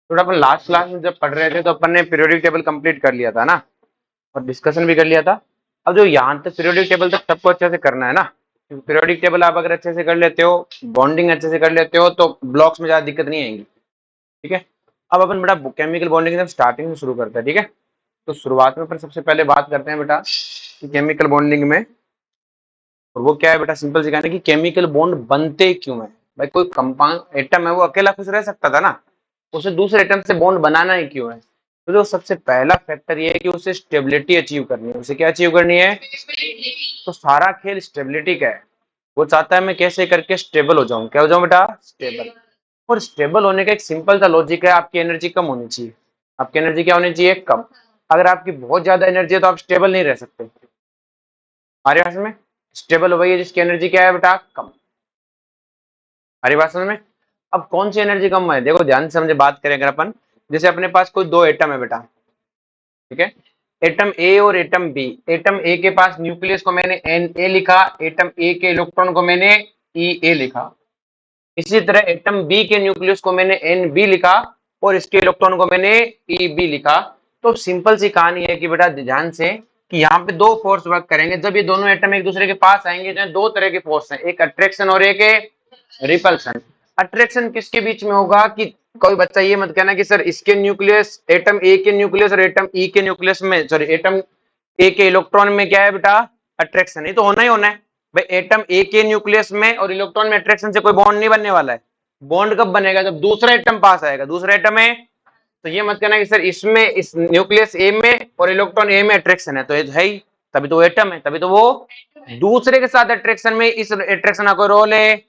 तो अपन last class में जब पढ़ रहे थे तो अपन ने पीरियोडिक टेबल कंप्लीट कर लिया था ना, और डिस्कशन भी कर लिया था। अब जो यहाँ तक पीरियोडिक टेबल तक सबको अच्छे से करना है ना, पीरियोडिक टेबल आप अगर अच्छे से कर लेते हो, बॉन्डिंग अच्छे से कर लेते हो, तो ब्लॉक्स में ज्यादा दिक्कत नहीं आएगी। ठीक है। अब अपन बेटा केमिकल बॉन्डिंग एकदम स्टार्टिंग में शुरू करते हैं। ठीक है। तो शुरुआत में अपन सबसे पहले बात करते हैं बेटा कि केमिकल बॉन्डिंग में, और वो क्या है बेटा, सिंपल सिखाने की केमिकल बॉन्ड बनते क्यों है। भाई कोई कंपाउंड एटम है वो अकेला खुश रह सकता था ना, उसे दूसरे एटम से बॉन्ड बनाना ही क्यों है। तो जो सबसे पहला फैक्टर ये है कि उसे स्टेबिलिटी अचीव करनी है। उसे क्या अचीव करनी है? तो सारा खेल स्टेबिलिटी का है। वो चाहता है मैं कैसे करके स्टेबल हो जाऊं। क्या हो जाऊं बेटा? स्टेबल। और स्टेबल होने का एक सिंपल सा लॉजिक है, आपकी एनर्जी कम होनी चाहिए। आपकी एनर्जी क्या होनी चाहिए? कम। अगर आपकी बहुत ज्यादा एनर्जी है तो आप स्टेबल नहीं रह सकते। हमारे पास में स्टेबल वही है जिसकी एनर्जी क्या है बेटा? कम। हमारी बात समझ में? अब कौन सी एनर्जी कम है, देखो ध्यान से समझे बात करें अगर अपन, जैसे अपने पास कोई दो एटम है बेटा। ठीक है। एटम ए और एटम बी। एटम ए के पास न्यूक्लियस को मैंने एन ए लिखा, एटम ए के इलेक्ट्रॉन को मैंने ई ए लिखा। इसी तरह एटम बी के न्यूक्लियस को मैंने एन बी लिखा, और इसके इलेक्ट्रॉन को मैंने ई बी लिखा। तो सिंपल सी कहानी है कि बेटा ध्यान से, कि यहाँ पे दो फोर्स वर्क करेंगे। जब ये दोनों एटम एक दूसरे के पास आएंगे तो दो तरह के फोर्स हैं, एक अट्रैक्शन और एक रिपल्सन। अट्रैक्शन किसके बीच में होगा? कि कोई बच्चा ये मत कहना कि सर इसके न्यूक्लियस, एटम ए के न्यूक्लियस और एटम ई के न्यूक्लियस में, सॉरी एटम ए के इलेक्ट्रॉन में क्या है बेटा? अट्रैक्शन। ही तो होना ही होना है भाई। एटम ए के न्यूक्लियस में और इलेक्ट्रॉन में अट्रैक्शन से कोई बॉन्ड नहीं बनने वाला है। बॉन्ड कब बनेगा? जब दूसरा एटम पास आएगा। दूसरा एटम है, तो ये मत कहना कि सर इसमें, इस न्यूक्लियस ए में और इलेक्ट्रॉन ए में अट्रैक्शन है, तो ये है ही, तभी तो वो एटम है, तभी तो वो दूसरे के साथ अट्रैक्शन में, इस अट्रैक्शन का कोई रोल है।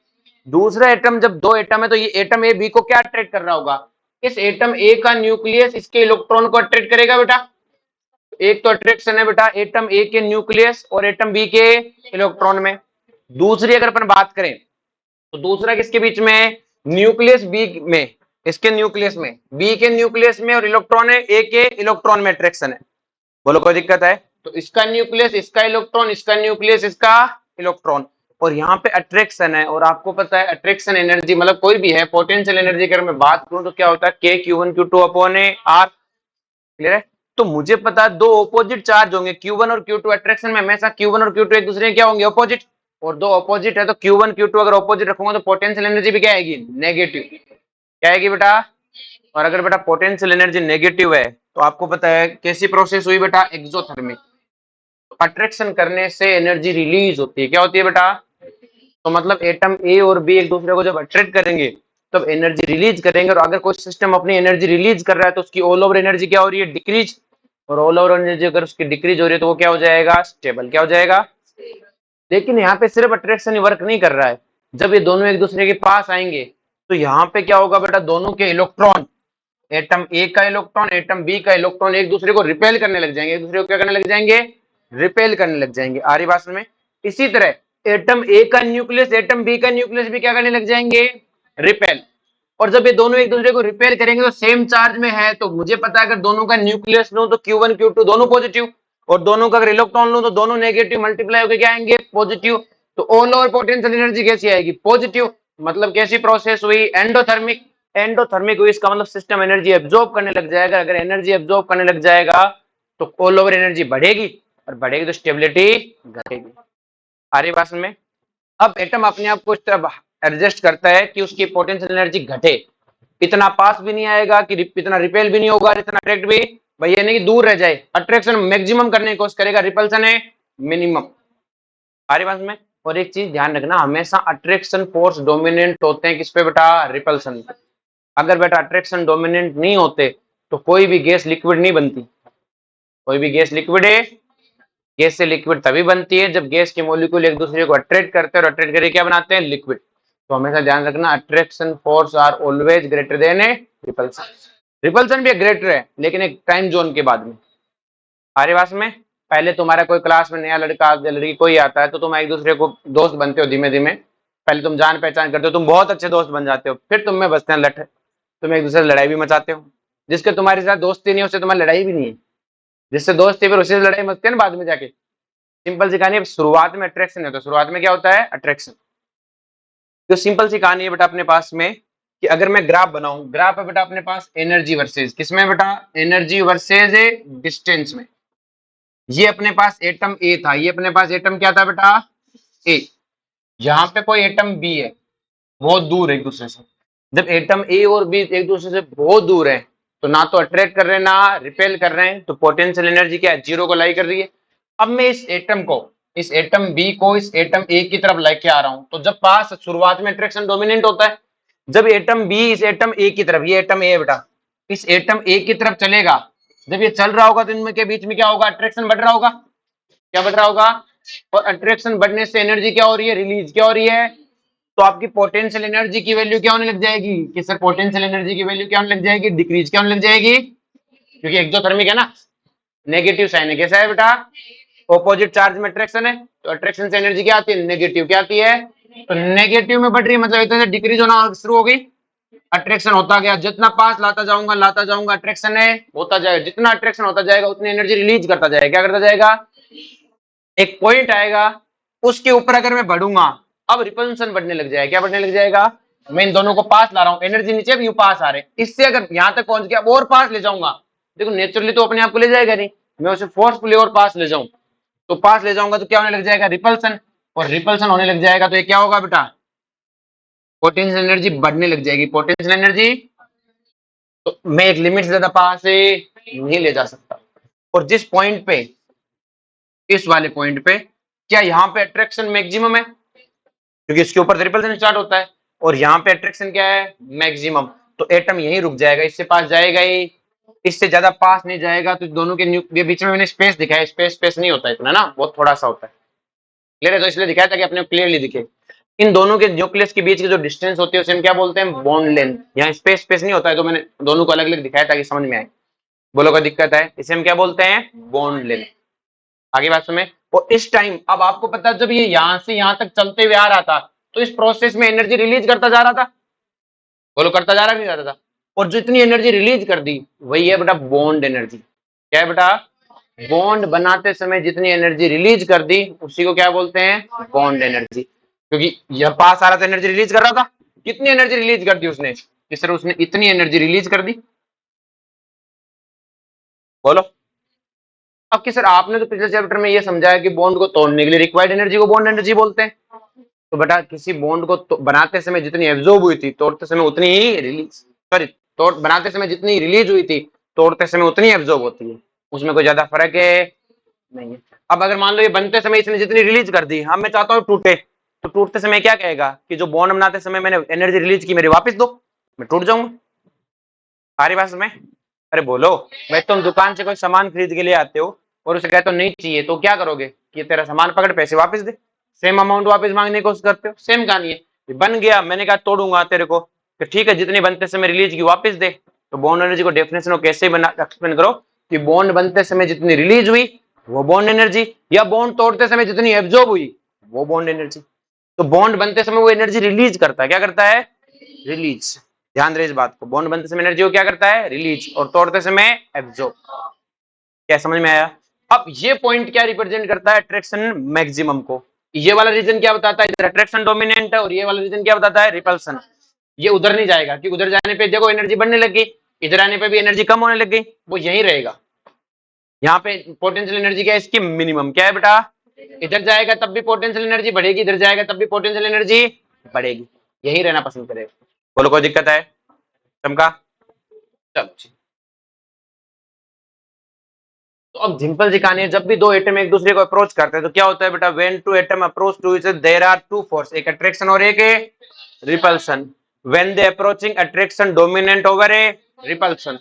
दूसरा एटम, जब दो एटम है तो ये एटम ए बी को क्या अट्रैक्ट कर रहा होगा? इस एटम ए का न्यूक्लियस इसके इलेक्ट्रॉन को अट्रैक्ट करेगा बेटा। एक तो अट्रैक्शन है बेटा एटम ए के न्यूक्लियस और एटम बी के इलेक्ट्रॉन में। दूसरी अगर अपन बात करें तो दूसरा किसके बीच में है? न्यूक्लियस बी में, इसके न्यूक्लियस में, बी के न्यूक्लियस में और इलेक्ट्रॉन है ए के इलेक्ट्रॉन में अट्रैक्शन है। बोलो कोई दिक्कत है? तो इसका न्यूक्लियस इसका इलेक्ट्रॉन, इसका न्यूक्लियस इसका इलेक्ट्रॉन, और यहाँ पे अट्रैक्शन है। और आपको पता है अट्रैक्शन एनर्जी मतलब कोई भी है, पोटेंशियल एनर्जी अगर मैं बात करूं तो क्या होता है? के क्यू1 क्यू2 अपॉन ए आर। क्लियर है? तो मुझे पता है दो ऑपोजिट चार्ज होंगे Q1 और Q2। अट्रैक्शन में हमेशा Q1 और Q2 एक दूसरे के क्या होंगे? ऑपोजिट। और दो ऑपोजिट है तो Q1 Q2 अगर ऑपोजिट रखूंगा तो पोटेंशियल एनर्जी भी क्या आएगी? नेगेटिव। क्या आएगी बेटा? और अगर बेटा पोटेंशियल एनर्जी नेगेटिव है तो आपको पता है कैसी प्रोसेस हुई बेटा? एक्सोथर्मिक। अट्रैक्शन करने से एनर्जी रिलीज होती है। क्या होती है बेटा? तो मतलब एटम ए और बी एक दूसरे को जब अट्रैक्ट करेंगे तब एनर्जी रिलीज करेंगे। और अगर कोई सिस्टम अपनी एनर्जी रिलीज कर रहा है तो उसकी ऑल ओवर एनर्जी क्या हो रही है? डिक्रीज। और ऑल ओवर एनर्जी अगर उसकी डिक्रीज हो रही है तो वो क्या हो जाएगा? स्टेबल। क्या हो जाएगा? लेकिन यहाँ पे सिर्फ अट्रैक्शन ही वर्क नहीं कर रहा है। जब ये दोनों एक दूसरे के पास आएंगे तो यहाँ पे क्या होगा बेटा? दोनों के इलेक्ट्रॉन, एटम ए का इलेक्ट्रॉन, एटम बी का इलेक्ट्रॉन एक दूसरे को रिपेल करने लग जाएंगे। एक दूसरे को क्या करने लग जाएंगे? रिपेल करने लग जाएंगे। आ रही बात में? इसी तरह एटम ए का न्यूक्लियस, एटम बी का न्यूक्लियस भी क्या करने लग जाएंगे? रिपेल। और जब ये दोनों एक दूसरे को रिपेल करेंगे तो सेम चार्ज में है, तो मुझे पता है अगर दोनों का न्यूक्लियस लूं तो Q1 Q2 दोनों पॉजिटिव, और दोनों का अगर इलेक्ट्रॉन लूं तो दोनों नेगेटिव, मल्टीप्लाई होकर क्या आएंगे? पॉजिटिव। तो ऑल ओवर पोटेंशियल एनर्जी कैसी आएगी? पॉजिटिव। मतलब कैसी प्रोसेस हुई? एंडोथर्मिक। एंडोथर्मिक हुई इसका मतलब सिस्टम एनर्जी एब्जॉर्ब करने लग जाएगा। अगर एनर्जी एब्जॉर्ब करने लग जाएगा तो ऑल ओवर एनर्जी बढ़ेगी, और बढ़ेगी तो स्टेबिलिटी घटेगी। आ रही बात में? अब एटम अपने आप को इस तरह एडजस्ट करता है कि उसकी पोटेंशियल एनर्जी घटे। इतना पास भी नहीं आएगा कि इतना रिपेल भी नहीं होगा, इतना अट्रैक्ट भी, भाई ये नहीं कि दूर रह जाए। अट्रैक्शन मैक्सिमम करने की कोशिश करेगा, रिपल्सन है मिनिमम। हमारी बात में? और एक चीज ध्यान रखना, हमेशा अट्रैक्शन फोर्स डोमिनेंट होते हैं किस पे बेटा? रिपल्सन पे। अगर बेटा अट्रैक्शन डोमिनेंट नहीं होते तो कोई भी गैस लिक्विड नहीं बनती। कोई भी गैस लिक्विड है, गैस से लिक्विड तभी बनती है जब गैस के मॉलिक्यूल एक दूसरे को अट्रैक्ट करते हैं, और अट्रैक्ट करके क्या बनाते हैं? लिक्विड। तो हमेशा ध्यान रखना attraction force are always greater than a repulsion. Repulsion भी ग्रेटर है लेकिन एक टाइम जोन के बाद में। हमारे पास में पहले तुम्हारा कोई क्लास में नया लड़का लड़की कोई आता है तो तुम एक दूसरे को दोस्त बनते हो धीमे धीमे। पहले तुम जान पहचान करते हो, तुम बहुत अच्छे दोस्त बन जाते हो, फिर तुम में बसते हैं लठ, तुम एक दूसरे से लड़ाई भी मचाते हो। जिसके तुम्हारे साथ दोस्ती नहीं है उससे तुम्हारी लड़ाई भी नहीं है, जिससे दोस्ती फिर उसी से लड़ाई मचती है ना बाद में जाके। सिंपल सी कहानी है, शुरुआत में अट्रैक्शन है तो शुरुआत में क्या होता है? अट्रैक्शन। तो सिंपल सी कहानी है बेटा अपने पास में कि अगर मैं ग्राफ बनाऊं, ग्राफ है बेटा अपने पास एनर्जी वर्सेज किसमें बेटा, एनर्जी वर्सेज डिस्टेंस में। ये अपने पास एटम ए था, ये अपने पास एटम क्या था बेटा, ए। यहाँ पे कोई एटम बी है, बहुत दूर है एक दूसरे से। जब एटम ए और बी एक दूसरे से बहुत दूर है तो ना तो अट्रैक्ट कर रहे हैं ना रिपेल कर रहे हैं, तो पोटेंशियल एनर्जी क्या है, जीरो को लाई कर रही है। अब मैं इस एटम को, इस एटम बी को इस एटम ए की तरफ लेके आ रहा हूं, तो जब पास शुरुआत में अट्रैक्शन डोमिनेंट होता है। जब एटम बी इस एटम ए की तरफ, ये एटम ए है बेटा, इस एटम ए की तरफ चलेगा, जब ये चल रहा होगा तो इनमें के बीच में क्या होगा, अट्रैक्शन बढ़ रहा होगा। क्या बढ़ रहा होगा, और अट्रैक्शन बढ़ने से एनर्जी क्या हो रही है, रिलीज क्या हो रही है। तो आपकी पोटेंशियल एनर्जी की वैल्यू क्या होने लग जाएगी, कि सर पोटेंशियल एनर्जी की वैल्यू क्या होने लग जाएगी, डिक्रीज क्या होने लग जाएगी, क्योंकि एक्सोथर्मिक है ना, नेगेटिव साइन है। कैसा है बेटा, ऑपोजिट चार्ज में अट्रैक्शन है, तो अट्रैक्शन से एनर्जी क्या आती है, नेगेटिव। क्या आती है, तो नेगेटिव में बढ़ रही है, मतलब इधर से डिक्रीज होना शुरू हो गई। अट्रैक्शन होता गया, जितना पास लाता जाऊंगा अट्रैक्शन है होता जाएगा, जितना अट्रैक्शन होता जाएगा उतनी एनर्जी रिलीज करता जाएगा। क्या करता जाएगा, एक पॉइंट आएगा, उसके ऊपर अगर मैं बढ़ूंगा, अब रिपल्सन बढ़ने लग जाएगा। क्या बढ़ने लग जाएगा, मैं इन दोनों को पास ला रहा हूं, एनर्जी नीचे भी पास आ रहे, इससे अगर यहां तक पहुंच गया और पास ले जाऊंगा, देखो नेचुरली तो अपने आप को ले जाएगा नहीं, मैं उसे फोर्सफुली और पास ले जाऊं, तो पास ले जाऊंगा तो क्या होने लग जाएगा, रिपल्सन। और रिपल्सन होने लग जाएगा तो ये क्या होगा बेटा, पोटेंशियल एनर्जी बढ़ने लग जाएगी। पोटेंशियल एनर्जी, तो मैं एक लिमिट से ज्यादा पास से नहीं ले जा सकता। और जिस पॉइंट पे, इस वाले पॉइंट पे, क्या यहाँ पे अट्रैक्शन मैक्सिमम है, क्योंकि इसके ऊपर रिपल्सन स्टार्ट होता है, और यहाँ पे अट्रैक्शन क्या है, मैक्सिमम। तो एटम यहीं रुक जाएगा, इससे पास जाएगा ही, इससे ज्यादा पास नहीं जाएगा। तो दोनों के बीच में मैंने स्पेस दिखाया, स्पेस स्पेस नहीं होता इतना ना, बहुत थोड़ा सा होता है। क्लियर है, तो इसलिए दिखाया था कि अपने क्लियरली दिखे। इन दोनों के न्यूक्लियस के बीच की जो डिस्टेंस होती है उसे हम क्या बोलते हैं, बॉन्ड लेंथ। यहाँ स्पेस स्पेस नहीं होता है, तो मैंने दोनों को अलग अलग दिखाया ताकि समझ में आए। बोलो कोई दिक्कत है, इसे हम क्या बोलते हैं, बॉन्ड लेंथ। आगे बात सुने। और इस टाइम अब आपको पता है, जब ये यहां से यहां तक चलते हुए आ रहा था, तो इस प्रोसेस में एनर्जी रिलीज करता जा रहा था। बोलो करता जा रहा नहीं जा रहा था, और जितनी एनर्जी रिलीज कर दी वही है बेटा बॉन्ड एनर्जी। क्या है बेटा, बॉन्ड बनाते समय जितनी एनर्जी रिलीज कर दी उसी को क्या बोलते हैं, बॉन्ड एनर्जी। क्योंकि यह पास आ रहा था, एनर्जी रिलीज कर रहा था, कितनी एनर्जी रिलीज कर दी उसने, कि सर उसने इतनी एनर्जी रिलीज कर दी। बोलो। अब कि सर आपने तो पिछले चैप्टर में ये समझाया कि बॉन्ड को तोड़ने के लिए रिक्वायर्ड एनर्जी को बॉन्ड एनर्जी बोलते हैं। तो बेटा किसी बॉन्ड को बनाते समय जितनी एब्जॉर्ब हुई थी, तोड़ते समय उतनी ही रिलीज, सॉरी, बनाते समय जितनी रिलीज हुई थी, तोड़ते समय उतनी एब्जॉर्ब होती है। उसमें कोई ज्यादा फर्क है नहीं है। अब अगर मान लो ये बनते समय इसने जितनी रिलीज कर दी, हम मैं चाहता हूँ टूटे, तो टूटते समय क्या कहेगा कि जो बॉन्ड बनाते समय मैंने एनर्जी रिलीज की मेरी वापस दो, मैं टूट जाऊंगा। सारी बात में, अरे बोलो भाई, तुम दुकान से कोई सामान खरीद के ले आते हो और उसे कहते हो नहीं चाहिए, तो क्या करोगे कि तेरा सामान पकड़ पैसे वापस दे, सेम अमाउंट वापस मांगने की कोशिश करते हो। सेम कहानी है, बन गया, मैंने कहा तोड़ूंगा तेरे को, तो ठीक है जितनी बनते समय रिलीज की वापस दे। तो बॉन्ड एनर्जी को डेफिनेशन को कैसे बना एक्सप्लेन करो, कि बॉन्ड बनते समय जितनी रिलीज हुई वो बॉन्ड एनर्जी, या बॉन्ड तोड़ते समय जितनी एब्जॉर्ब हुई वो बॉन्ड एनर्जी। तो बॉन्ड बनते समय वो एनर्जी रिलीज करता है, क्या करता है, रिलीज। ध्यान रहे इस बात को, बॉन्ड बनते समय एनर्जी को क्या करता है, रिलीज, और तोड़ते समय एब्जॉर्ब। क्या समझ में आया। अब ये पॉइंट क्या रिप्रेजेंट करता है, अट्रैक्शन मैक्सिमम को। ये वाला रीजन क्या बताता है, इधर अट्रैक्शन डोमिनेंट है, और ये वाला रीजन क्या बताता है, रिपल्सन। ये उधर नहीं जाएगा, कि उधर जाने पे देखो एनर्जी बढ़ने लग गई, इधर आने पे भी एनर्जी कम होने लग गई, वो यही रहेगा। यहाँ पे पोटेंशियल एनर्जी क्या है इसकी, मिनिमम। क्या है बेटा, इधर जाएगा तब भी पोटेंशियल एनर्जी बढ़ेगी, इधर जाएगा तब भी पोटेंशियल एनर्जी बढ़ेगी, यही रहना पसंद करेगा। बोलो कोई दिक्कत है, चमका। चलो, तो अब सिंपल सी कहानी है, जब भी दो एटम एक दूसरे को अप्रोच करते हैं तो क्या होता है बेटा, when two atom approach to each other there are two force, एक अट्रैक्शन और एक repulsion. When they approaching, attraction dominant over a repulsion.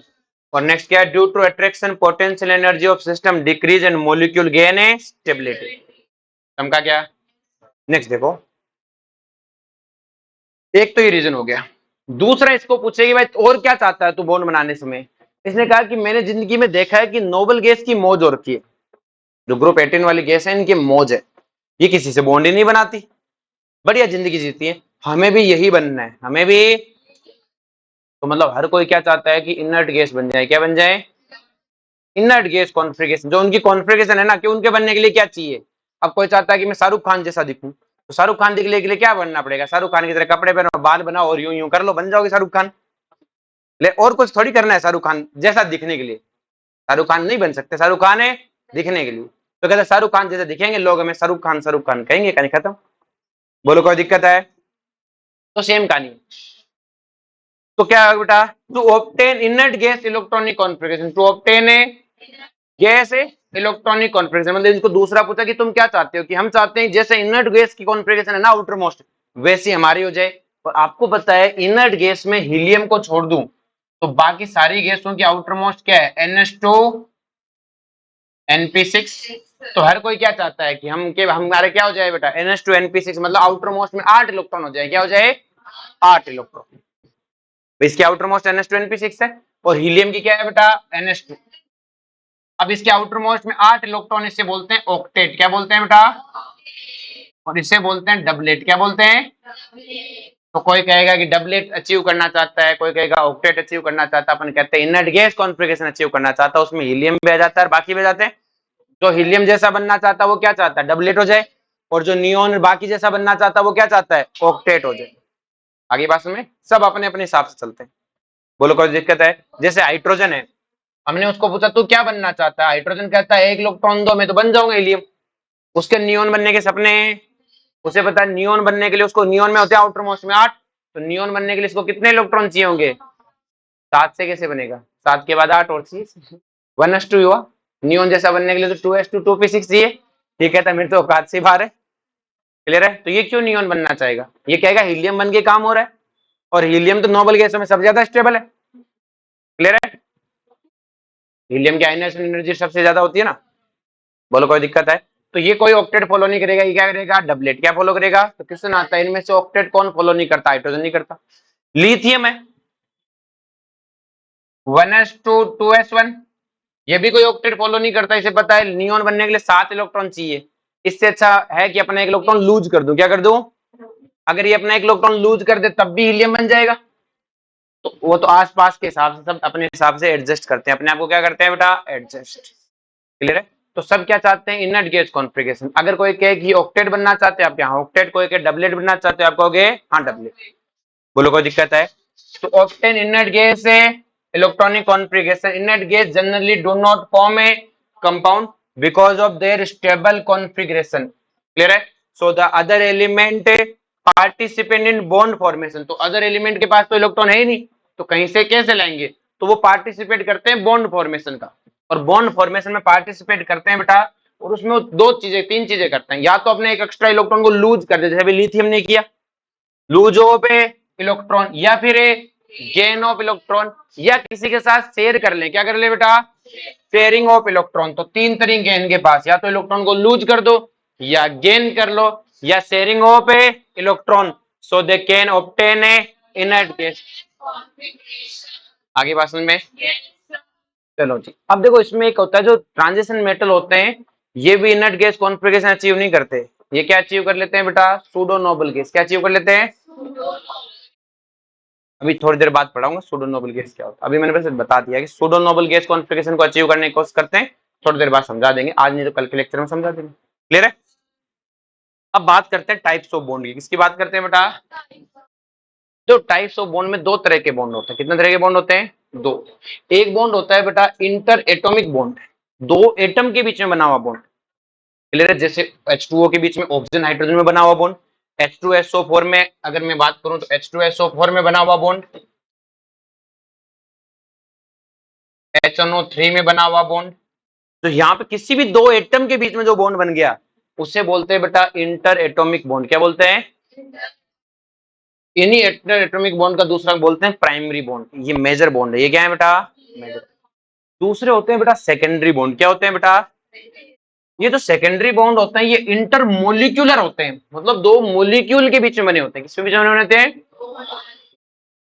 और नेक्स्ट क्या है, due to attraction potential energy of system decrease and molecule gain a stability. समझा क्या। Next देखो, एक तो ये रीजन हो गया। दूसरा इसको पूछेगी भाई और क्या चाहता है तू बॉन्ड बनाने समय। इसने कहा कि मैंने जिंदगी में देखा है कि नोबल गैस की मौज हो रखी है, जो ग्रुप 18 वाली गैस है इनकी मौज है, ये किसी से बॉन्ड ही नहीं बनाती, बढ़िया जिंदगी जीती है। हमें भी यही बनना है, हमें भी। तो मतलब हर कोई क्या चाहता है कि इनर्ट गैस बन जाए। क्या बन जाए, इनर्ट गैस कॉन्फ़िगरेशन। जो उनकी कॉन्फ़िगरेशन है ना, कि उनके बनने के लिए क्या चाहिए। अब कोई चाहता है कि मैं शाहरुख खान जैसा दिखूं, तो शाहरुख खान दिखने के लिए क्या बनना पड़ेगा? शाहरुख खान की तरह कपड़े पहनो, बाल बनाओ और यूं यूं कर लो, बन जाओगे शाहरुख खान। ले और कुछ थोड़ी करना है शाहरुख खान जैसा दिखने के लिए। शाहरुख खान नहीं बन सकते, शाहरुख खान है दिखने के लिए। तो कहते शाहरुख खान जैसे दिखेंगे लोग हमें शाहरुख खान कहेंगे, कहानी खत्म। बोलो कोई दिक्कत है? तो सेम कहानी। तो क्या है बेटा? To obtain inert gas electronic configuration, to obtain a gas electronic configuration, मतलब इनको दूसरा पूछा कि तुम क्या चाहते हो, कि हम चाहते हैं जैसे इनर्ट गैस की कॉन्फ़िगरेशन है ना आउटर मोस्ट, वैसी हमारी हो जाए। और आपको पता है इनर्ट गैस में हीलियम को छोड़ दूं तो बाकी सारी गैसों की आउटर मोस्ट क्या है? NH2 NP6। तो हर कोई क्या चाहता है कि हमारे क्या हो जाए बेटा? NH2 NP6, मतलब आउटर मोस्ट में 8 इलेक्ट्रॉन हो जाए। क्या हो जाए? 8 इलेक्ट्रॉन। इसकी आउटर मोस्ट NH2 NP6 है और हीलियम की क्या है बेटा? NH2। अब इसके आउटर मोस्ट में 8 इलेक्ट्रॉन, इससे बोलते हैं ऑक्टेट। क्या बोलते हैं बेटा? और इसे बोलते हैं डबलेट। क्या बोलते हैं? तो कोई कहेगा कि डबलेट अचीव करना चाहता है, कोई कहेगा ऑक्टेट अचीव करना चाहता है। अपन कहते हैं इनर्ट गैस कॉन्फ़िगरेशन अचीव करना चाहता है, उसमें हीलियम भी आ जाता है और बाकी भी आ जाते हैं। जो हीलियम जैसा बनना चाहता है वो क्या चाहता है? डबलेट हो जाए। और जो नियोन बाकी जैसा बनना चाहता है वो क्या चाहता है? ऑक्टेट हो जाए। आगे बात में सब अपने अपने हिसाब से चलते हैं। बोलो कोई दिक्कत है? जैसे हाइड्रोजन है, हमने उसको पूछा तू क्या बनना चाहता है? हाइड्रोजन कहता है 1 इलेक्ट्रॉन दो, मैं तो बन जाऊंगा हीलियम। उसके नियोन बनने के सपने, उसे पता है नियोन बनने के लिए उसको, नियोन में होते हैं आउटर मोस्ट में 8, तो नियोन बनने के लिए इसको कितने इलेक्ट्रॉन चाहिए होंगे? 7 से कैसे बनेगा? 7 के बाद 8 और चाहिए, 1s2 हुआ। नियोन जैसा बनने के लिए तो 2s2 2p6 चाहिए। ये कहता है मेरे तो औकात से बाहर है। क्लियर है? तो ये क्यों नियोन बनना चाहेगा? ये कहेगा हीलियम बन के काम हो रहा है, और हीलियम तो नोबल गैसों में सबसे ज्यादा स्टेबल है। क्लियर है? हीलियम की आयनाइजेशन एनर्जी सबसे ज्यादा होती है ना। बोलो कोई दिक्कत है? तो ये कोई ऑक्टेट फॉलो नहीं करेगा, ये क्या करेगा? डबलेट। क्या फॉलो करेगा? तो क्वेश्चन आता है इनमें से ऑक्टेट कौन फॉलो नहीं करता? हाइड्रोजन नहीं करता। लिथियम है 1s2 2s1, ये भी कोई ऑक्टेट फॉलो नहीं करता। इसे पता है नियोन बनने के लिए 7 इलेक्ट्रॉन चाहिए। इससे अच्छा है कि अपना 1 इलेक्ट्रॉन लूज कर दूं। क्या कर दूं? अगर ये अपना 1 इलेक्ट्रॉन लूज कर दे तब भी हीलियम बन जाएगा। तो वो तो आसपास के हिसाब से सब अपने हिसाब से एडजस्ट करते हैं, अपने आप को क्या करते हैं बेटा? एडजस्ट। क्लियर है? तो सब क्या चाहते हैं? Inert gas configuration. अगर कोई कहे कि ऑक्टेट बनना चाहते हैं आप, यहाँ ऑक्टेट, कोई कहे डबलेट बनना चाहते हैं आप कहोगे हाँ डबलेट। बोलो कोई दिक्कत है? तो ऑक्टेन इनर्ट गैस है electronic configuration. Inert gas generally do not form a compound because of their stable configuration. Clear है? So the other element participate in bond formation. तो अदर एलिमेंट के पास तो इलेक्ट्रॉन है ही नहीं, तो कहीं से कैसे लाएंगे? तो वो पार्टिसिपेट करते हैं बॉन्ड फॉर्मेशन का, और बॉन्ड फॉर्मेशन में पार्टिसिपेट करते हैं बेटा। और उसमें वो दो चीजें, तीन चीजें करते हैं। या तो अपने एक एक्स्ट्रा इलेक्ट्रॉन को लूज कर दे, जैसे अभी लिथियम ने किया, लूज ऑफ ए इलेक्ट्रॉन, या फिर ए गेन ऑफ इलेक्ट्रॉन, या किसी के साथ शेयर कर ले। क्या कर ले बेटा? Sharing of electron. तो तीन तरीके हैं इनके पास, या तो इलेक्ट्रॉन को लूज कर दो, या गेन कर लो, या sharing of A electron, so they can obtain a inert gas. आगे बात समझ में? चलो जी। अब देखो इसमें एक होता है जो ट्रांजिशन मेटल होते हैं, ये भी इनर्ट गैस कॉन्फ़िगरेशन अचीव नहीं करते। ये क्या अचीव कर लेते हैं बेटा? Pseudo noble gas. क्या अचीव कर लेते हैं? अभी थोड़ी देर बाद पढ़ाऊंगा सूडो नोबल गैस क्या होता है। अभी मैंने बस बता दिया कि सूडो नोबल गैस कॉन्फ़िगरेशन को अचीव करने की कोशिश करते हैं। थोड़ी देर बाद समझा देंगे, आज नहीं तो कल के लेक्चर में समझा देंगे। क्लियर है? अब बात करते हैं टाइप्स ऑफ बॉन्ड की। किसकी बात करते हैं बेटा? जो टाइप्स ऑफ बॉन्ड में दो तरह के बॉन्ड होते हैं। कितने तरह के बॉन्ड होते हैं? दो। एक बॉन्ड होता है बेटा इंटर एटॉमिक बॉन्ड, दो एटम के बीच में बना हुआ बॉन्ड। क्लियर है? जैसे H2O के बीच में ऑक्सीजन हाइड्रोजन में बना हुआ बॉन्ड। H2SO4 में अगर मैं बात करूं तो H2SO4 में बना हुआ बॉन्ड, HNO3 में बना हुआ बॉन्ड। तो यहाँ पे किसी भी दो एटम के बीच में जो बॉन्ड बन गया उसे बोलते हैं बेटा इंटर एटॉमिक बॉन्ड। क्या बोलते हैं? इन्हीं इंटर एटॉमिक बॉन्ड का दूसरा बोलते हैं प्राइमरी बॉन्ड। ये मेजर बॉन्ड है। ये क्या है बेटा? मेजर। दूसरे होते हैं बेटा सेकेंडरी बॉन्ड। क्या होते हैं बेटा? ये जो सेकेंडरी बॉन्ड होते हैं ये इंटरमोलिक्यूलर होते हैं, मतलब दो मोलिक्यूल के बीच में बने होते हैं। किसके बीच में बने होते हैं?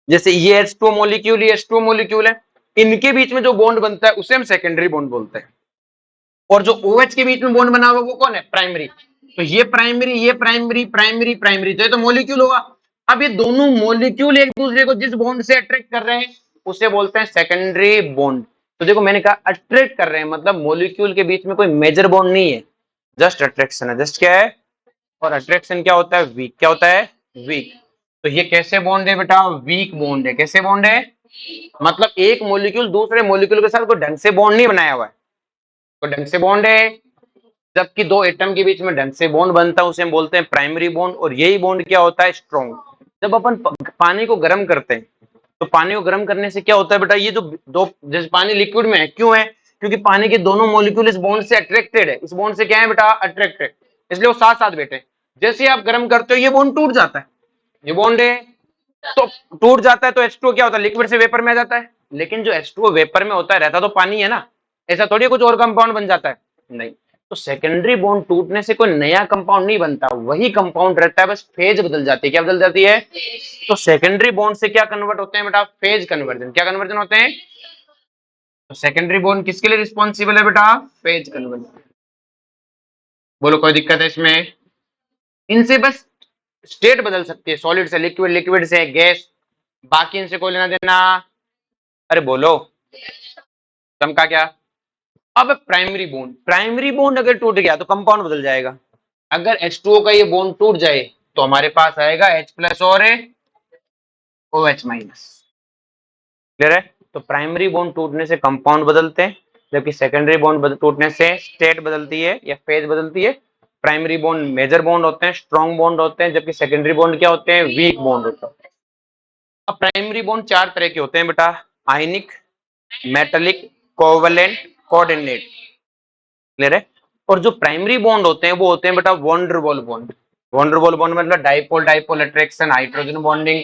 जैसे ये H2O मोलिक्यूल, ये H2O मोलिक्यूल है, इनके बीच में जो बॉन्ड बनता है उसे हम सेकेंडरी बॉन्ड बोलते हैं। और जो OH के बीच में बॉन्ड बना हुआ वो कौन है? प्राइमरी। तो ये प्राइमरी, ये प्राइमरी, प्राइमरी प्राइमरी, तो ये तो मोलिक्यूल होगा। अब ये दोनों मोलिक्यूल एक दूसरे को जिस बॉन्ड से अट्रैक्ट कर रहे हैं उसे बोलते हैं सेकेंडरी बॉन्ड। तो देखो मैंने कहा अट्रैक्ट कर रहे हैं, मतलब मोलिक्यूल के बीच में कोई मेजर बॉन्ड नहीं है, जस्ट अट्रैक्शन है। जस्ट क्या है? और अट्रैक्शन क्या होता है, वीक। क्या होता है, वीक। तो ये कैसे बॉन्ड है बेटा, वीक बॉन्ड है। कैसे बॉन्ड है, मतलब एक मॉलिक्यूल दूसरे मॉलिक्यूल के साथ कोई ढंग से बॉन्ड नहीं बनाया हुआ है, कोई ढंग से बॉन्ड है। जबकि दो एटम के बीच में ढंग से बॉन्ड बनता है उसे हम बोलते हैं प्राइमरी बॉन्ड, और यही बॉन्ड क्या होता है, स्ट्रॉन्ग। जब अपन पानी को गर्म करते हैं तो पानी को गर्म करने से क्या होता है बेटा, ये जो दो, जैसे पानी लिक्विड में है, क्यों है, क्योंकि पानी के दोनों मॉलिक्यूल इस बॉन्ड से अट्रैक्टेड है। इस बॉन्ड से क्या है बेटा, अट्रैक्टेड, इसलिए वो साथ साथ बैठे हैं। जैसे ही आप गर्म करते हो ये बॉन्ड टूट जाता है, ये बॉन्ड है तो टूट जाता है, तो H2O क्या होता है, लिक्विड से वेपर में आ जाता है। लेकिन जो H2O वेपर में होता है, रहता तो पानी है ना, ऐसा थोड़ी कुछ और कंपाउंड बन जाता है, नहीं। तो सेकेंडरी बॉन्ड टूटने से कोई नया कंपाउंड नहीं बनता, वही कंपाउंड रहता है, बस फेज बदल जाती है। क्या बदल जाती है, तो सेकेंडरी बॉन्ड से क्या कन्वर्ट होते हैं बेटा, फेज कन्वर्जन। क्या कन्वर्जन होते हैं, तो सेकेंडरी बॉन्ड किसके लिए रिस्पॉन्सिबल है बेटा, फेज कन्वर्जन। बोलो कोई दिक्कत है इसमें, इनसे बस स्टेट बदल सकती है, सॉलिड से लिक्विड, लिक्विड से गैस, बाकी इनसे कोई लेना देना। अरे बोलो, चमका क्या। अब प्राइमरी बॉन्ड, प्राइमरी बॉन्ड अगर टूट गया तो कंपाउंड बदल जाएगा। अगर H2O का ये बॉन्ड टूट जाए तो हमारे पास आएगा H प्लस और OH माइनस। क्लियर है, तो प्राइमरी बॉन्ड टूटने से कंपाउंड बदलते हैं, जबकि सेकेंडरी बॉन्ड टूटने से स्टेट बदलती है या फेज बदलती है। प्राइमरी बॉन्ड मेजर बॉन्ड होते हैं, स्ट्रॉन्ग बॉन्ड होते हैं, जबकि सेकेंडरी बॉन्ड क्या होते हैं, वीक बॉन्ड होते हैं। अब प्राइमरी बॉन्ड चार तरह के होते हैं बेटा, आयनिक, मेटालिक, कोवलेंट, कोऑर्डिनेट। क्लियर है, और जो प्राइमरी बॉन्ड होते हैं वो होते हैं बेटा वॉन्डरवॉल बॉन्ड। वॉन्डरवॉल बॉन्ड मतलब dipole dipole attraction, hydrogen bonding.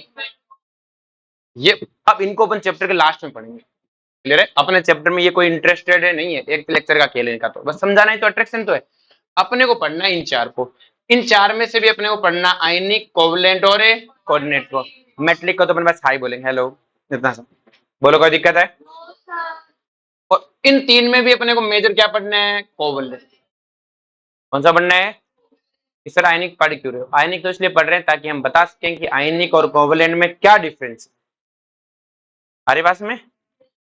ये अब इनको अपन चैप्टर के लास्ट में पढ़ेंगे। क्लियर है, अपने चैप्टर में ये कोई इंटरेस्टेड है नहीं है, एक लेक्चर का खेल इनका, तो बस समझाना है, तो अट्रैक्शन तो है। अपने को पढ़ना है इन चार को, इन चार में से भी अपने को पढ़ना आयनिक, कोवलेंट और कोऑर्डिनेट को। मेटलिक को तो अपन बस हाई बोलेंगे, हेलो, इतना सा। बोलो कोई दिक्कत है, और इन तीन में भी अपने को मेजर क्या पढ़ना है, कोवलेंट। कौन सा पढ़ना है, इस तरह आयनिक पढ़ क्यों रहे हो, आयनिक तो इसलिए पढ़ रहे हैं ताकि हम बता सकें कि आयनिक और कोवलेंट में क्या डिफरेंस है। हमारे पास में,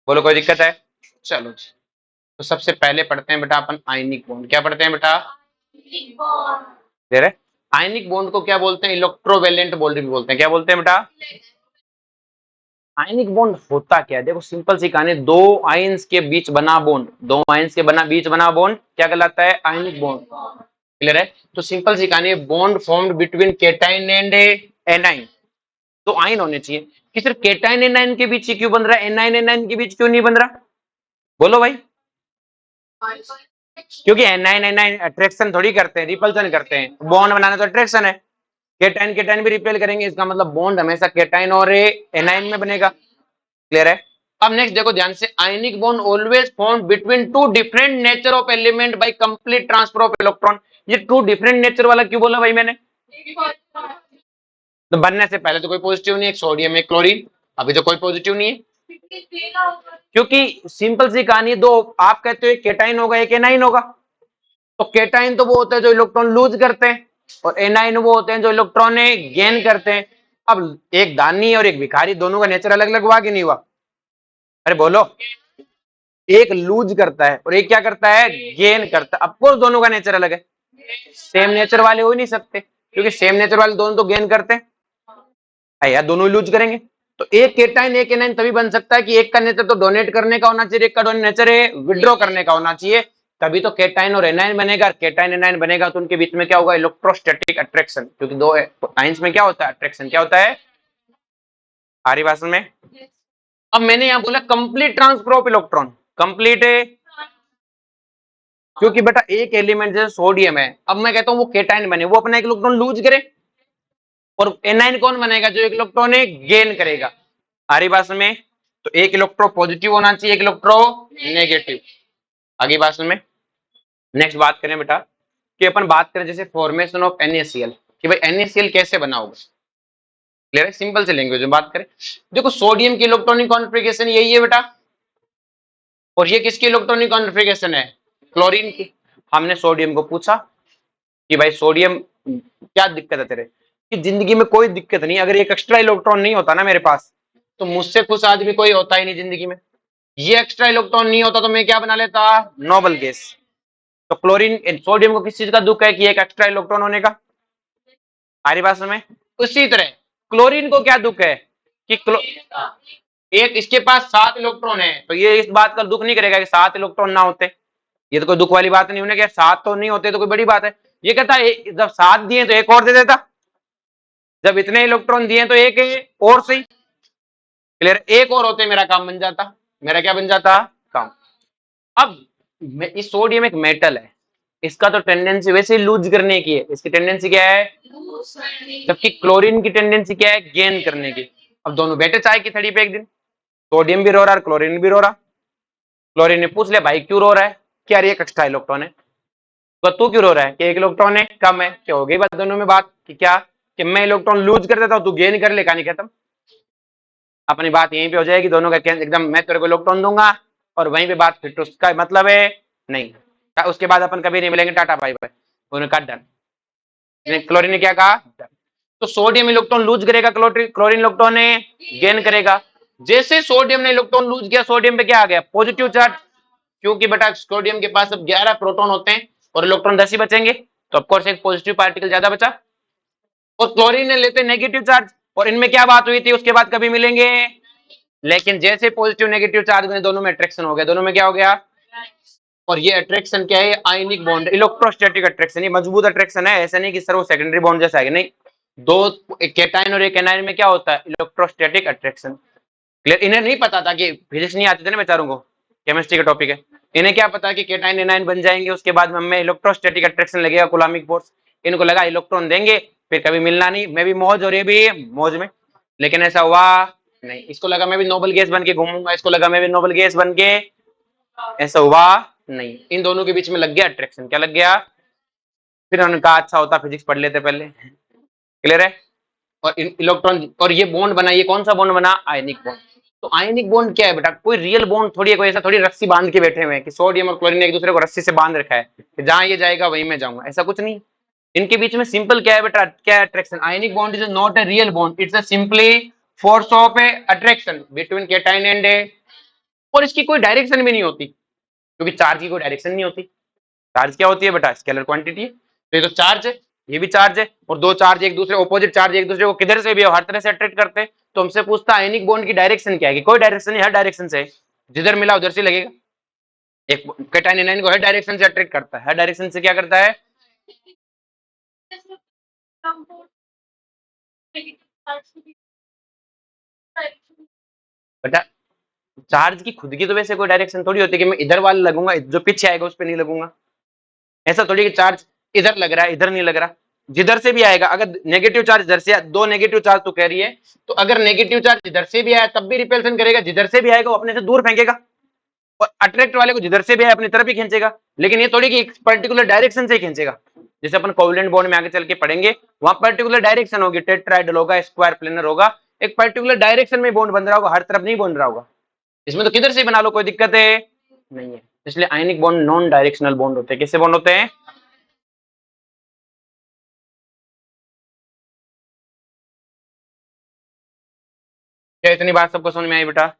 बोलो कोई दिक्कत है, चलो जी। तो सबसे पहले पढ़ते हैं बेटा अपन आयनिक बॉन्ड। क्या पढ़ते हैं बेटा, आयनिक बॉन्ड को क्या बोलते हैं, इलेक्ट्रोवैलेंट बॉन्ड भी बोलते हैं। क्या बोलते हैं बेटा, आयनिक बॉन्ड होता क्या है, देखो सिंपल सी कहानी, दो आयंस के बीच बना बॉन्ड, दो आयंस के बीच बना बॉन्ड क्या कहलाता है, आयनिक बॉन्ड। क्लियर है, तो सिंपल सी कहानी, bond formed between cation and A9. तो आयन होने चाहिए कि सिर्फ केटाइन एनाइन के बीच ही क्यों बन रहा है, एनाइन एनाइन के बीच क्यों नहीं बन रहा, बोलो भाई। क्योंकि एनाइन एनाइन अट्रैक्शन थोड़ी करते हैं, रिपल्सन करते हैं, बॉन्ड बनाना तो अट्रैक्शन है। केटाइन केटाइन भी रिपेल करेंगे, इसका मतलब बॉन्ड हमेशा केटाइन और एनाइन में बनेगा। क्लियर है, अब नेक्स्ट देखो ध्यान से, ionic bond always form between two different nature of element by complete transfer of electron. ये टू डिफरेंट नेचर वाला क्यों बोला भाई मैंने, तो बनने से पहले तो कोई पॉजिटिव नहीं है, एक सोडियम एक क्लोरीन, अभी तो कोई पॉजिटिव नहीं है, क्योंकि सिंपल सी कहानी, दो आप कहते हो एक केटाइन होगा एक एनाइन होगा, तो केटाइन तो वो होते हैं जो इलेक्ट्रॉन लूज करते हैं, और एनाइन वो होते हैं जो इलेक्ट्रॉन गेन करते हैं। अब एक दानी और एक भिखारी, दोनों का नेचर अलग अलग हुआ कि नहीं हुआ, अरे बोलो, एक लूज करता है और एक क्या करता है, गेन करता है। ऑफकोर्स दोनों का नेचर अलग है, सेम नेचर वाले हो ही नहीं सकते, क्योंकि सेम नेचर वाले दोनों तो गेन करते हैं, यार दोनों ही लूज करेंगे। तो एक केटाइन एक एनाइन तभी बन सकता है कि एक का नेचर तो डोनेट करने का होना चाहिए, एक का नेचर है विड्रॉ करने का होना चाहिए, तभी तो केटाइन और एनाइन बनेगा। केटाइन एनाइन बनेगा तो उनके बीच में क्या होगा, इलेक्ट्रोस्टैटिक अट्रैक्शन, क्योंकि दो आयंस में क्या होता है, अट्रैक्शन। क्या होता है, हमारी भाषा में। अब मैंने यहां बोला complete transfer of electron, complete है, क्योंकि बेटा एक एलिमेंट जैसे सोडियम है, अब मैं कहता हूं वो केटाइन बने, वो अपना एक इलेक्ट्रॉन लूज करे, और एनाइन कौन बनेगा, जो एक इलेक्ट्रॉन गेन करेगा। हमारी भाषा में, तो एक इलेक्ट्रो पॉजिटिव होना चाहिए, एक इलेक्ट्रो नेगेटिव। आगे भाषण में नेक्स्ट बात करें बेटा, कि अपन बात करें जैसे फॉर्मेशन ऑफ NaCl, कि भाई NaCl कैसे बना होगा। क्लियर है, सिंपल से लैंग्वेज में बात करें, देखो सोडियम की इलेक्ट्रॉनिक कॉन्फ़िगरेशन यही है बेटा, और ये किसकी इलेक्ट्रॉनिक कॉन्फ़िगरेशन है, क्लोरीन की। हमने सोडियम को पूछा कि भाई सोडियम क्या दिक्कत है तेरे, कि जिंदगी में कोई दिक्कत नहीं, अगर एक एक्स्ट्रा इलेक्ट्रॉन नहीं होता ना मेरे पास, तो मुझसे खुश आदमी कोई होता ही नहीं जिंदगी में। ये एक्स्ट्रा इलेक्ट्रॉन नहीं होता तो मैं क्या बना लेता, नोबल गैस। तो क्लोरीन सोडियम को किस चीज का दुख है, कि एक एक्स्ट्रा इलेक्ट्रॉन होने का। आ रही बात समझ में? उसी तरह क्लोरीन को क्या दुख है कि एक इसके पास 7 इलेक्ट्रॉन है, तो ये इस बात का दुख नहीं करेगा कि 7 इलेक्ट्रॉन ना होते। ये तो कोई दुख वाली बात नहीं, उन्हें क्या 7 तो नहीं होते तो कोई बड़ी बात है। ये कहता है जब 7 दिए तो एक और दे देता, जब इतने इलेक्ट्रॉन दिए तो एक और सही। क्लियर? एक और होते मेरा काम बन जाता। मेरा क्या बन जाता? काम। अब इस सोडियम एक मेटल है, इसका तो टेंडेंसी वैसे ही लूज करने की है, इसकी टेंडेंसी क्या है? जबकि क्लोरीन की टेंडेंसी क्या है? गेन करने की। अब दोनों बैठे चाय की थड़ी पे एक दिन, सोडियम भी रो रहा है, क्लोरीन भी रो रहा। क्लोरीन ने पूछ लिया भाई क्यों रो रहा है? क्या ये एक्स्ट्रा इलेक्ट्रॉन है। तो तू क्यों रो रहा है? कि एक इलेक्ट्रॉन है कम है। क्या हो गई बात दोनों में बात कि क्या कि मैं इलेक्ट्रॉन लूज कर देता हूं, तू गेन कर ले, कहानी खत्म। अपनी बात यहीं पे हो जाएगी दोनों का एकदम, मैं तेरे को इलेक्ट्रॉन दूंगा और वहीं पे बात फिट। उसका मतलब है नहीं, उसके बाद अपन कभी नहीं मिलेंगे, टाटा बाय बाय। उन्होंने कहा डन। क्लोरीन ने क्या कहा? डन। तो सोडियम इलेक्ट्रॉन लूज करेगा, क्लोरीन इलेक्ट्रॉन ने गेन करेगा। जैसे सोडियम ने इलेक्ट्रॉन लूज किया, सोडियम पे क्या आ गया? पॉजिटिव चार्ज, क्योंकि बेटा सोडियम के पास अब 11 प्रोटॉन होते हैं और इलेक्ट्रॉन 10 ही बचेंगे, तो ऑफकोर्स एक पॉजिटिव पार्टिकल ज्यादा बचा। और क्लोरीन ने लेते नेगेटिव चार्ज, और इनमें क्या बात हुई थी उसके बाद कभी मिलेंगे। लेकिन जैसे पॉजिटिव नेगेटिव चार्ज में दोनों में अट्रैक्शन हो गया, दोनों में क्या हो गया? और ये अट्रैक्शन क्या है? Ionic bond, electrostatic attraction. ये मजबूत अट्रैक्शन है, ऐसा नहीं कि सर वो सेकेंडरी बॉन्ड जैसा है, नहीं। दो एक केटाइन और एक एनाइन में क्या होता है? Electrostatic attraction. क्लियर? इन्हें नहीं पता था कि फिजिक्स नहीं आती थी ना बेचारों को, केमिस्ट्री का टॉपिक है। इन्हें क्या पता कि केटाइन एनाइन बन जाएंगे, उसके बाद हमें इलेक्ट्रोस्टैटिक अट्रैक्शन लगेगा, कूलम्बिक फोर्स। इनको लगा इलेक्ट्रॉन देंगे फिर कभी मिलना नहीं, मैं भी मौज और ये भी मौज में। लेकिन ऐसा हुआ नहीं। इसको लगा मैं भी नोबल गैस बन के घूमूंगा, इसको लगा मैं भी नोबल गैस बन के, ऐसा हुआ नहीं। इन दोनों के बीच में लग गया अट्रैक्शन। क्या लग गया? फिर उन्होंने कहा अच्छा होता फिजिक्स पढ़ लेते पहले। क्लियर है? और इलेक्ट्रॉन और ये बॉन्ड बना, ये कौन सा बॉन्ड बना? Ionic bond. तो आयनिक बॉन्ड क्या है बेटा? कोई रियल बॉन्ड थोड़ी है, कोई ऐसा थोड़ी रस्सी बांध के बैठे हुए हैं कि सोडियम और क्लोरीन एक दूसरे को रस्सी से बांध रखा है कि जहां ये जाएगा वहीं मैं जाऊंगा, ऐसा कुछ नहीं। इनके बीच में सिंपल क्या है बेटा? क्या attraction? Ionic bond is not a real bond, it's a simply force of a attraction between cation and a. और इसकी कोई डायरेक्शन भी नहीं होती, क्योंकि चार्ज की कोई डायरेक्शन नहीं होती। चार्ज क्या होती है बेटा? स्केलर क्वांटिटी है। तो ये तो चार्ज है, ये भी चार्ज है, और दो चार्ज एक दूसरे ऑपोजिट चार्ज एक दूसरे को किधर से भी हर तरह से अट्रैक्ट करते हैं। तो हमसे पूछता है आयनिक बॉन्ड की डायरेक्शन क्या है? कि कोई डायरेक्शन नहीं, हर डायरेक्शन से जिधर मिला उधर से लगेगा। एक कैटायन एनायन को हर डायरेक्शन से अट्रैक्ट करता है, हर डायरेक्शन से क्या करता है? बेटा चार्ज की खुद की तो वैसे कोई डायरेक्शन थोड़ी होती है कि मैं इधर वाला लगूंगा, जो पीछे आएगा उस पर नहीं लगूंगा। ऐसा थोड़ी कि चार्ज इधर लग रहा है इधर नहीं लग रहा, जिधर से भी आएगा। अगर नेगेटिव चार्ज इधर से, दो नेगेटिव चार्ज तो कह रही है, तो अगर नेगेटिव चार्ज इधर से भी आया तब भी रिपल्सन करेगा, जिधर से भी आएगा वो अपने से दूर फेंकेगा। और अट्रैक्ट वाले को जिधर से भी आए अपनी तरफ ही खींचेगा। लेकिन ये थोड़ी कि एक पर्टिकुलर डायरेक्शन से खींचेगा। जैसे अपन कोवलेंट बॉन्ड में आगे चल के पढ़ेंगे, वहां पर्टिकुलर डायरेक्शन होगी, टेट्राहेड्रल होगा, स्क्वायर प्लेनर होगा, एक पर्टिकुलर डायरेक्शन में बॉन्ड बन रहा होगा, हर तरफ नहीं बन रहा होगा। इसमें तो किधर से बना लो कोई दिक्कत है नहीं है। इसलिए ionic bond non directional bond होते हैं। किससे बॉन्ड होते हैं? क्या इतनी बात सबको समझ में आई बेटा?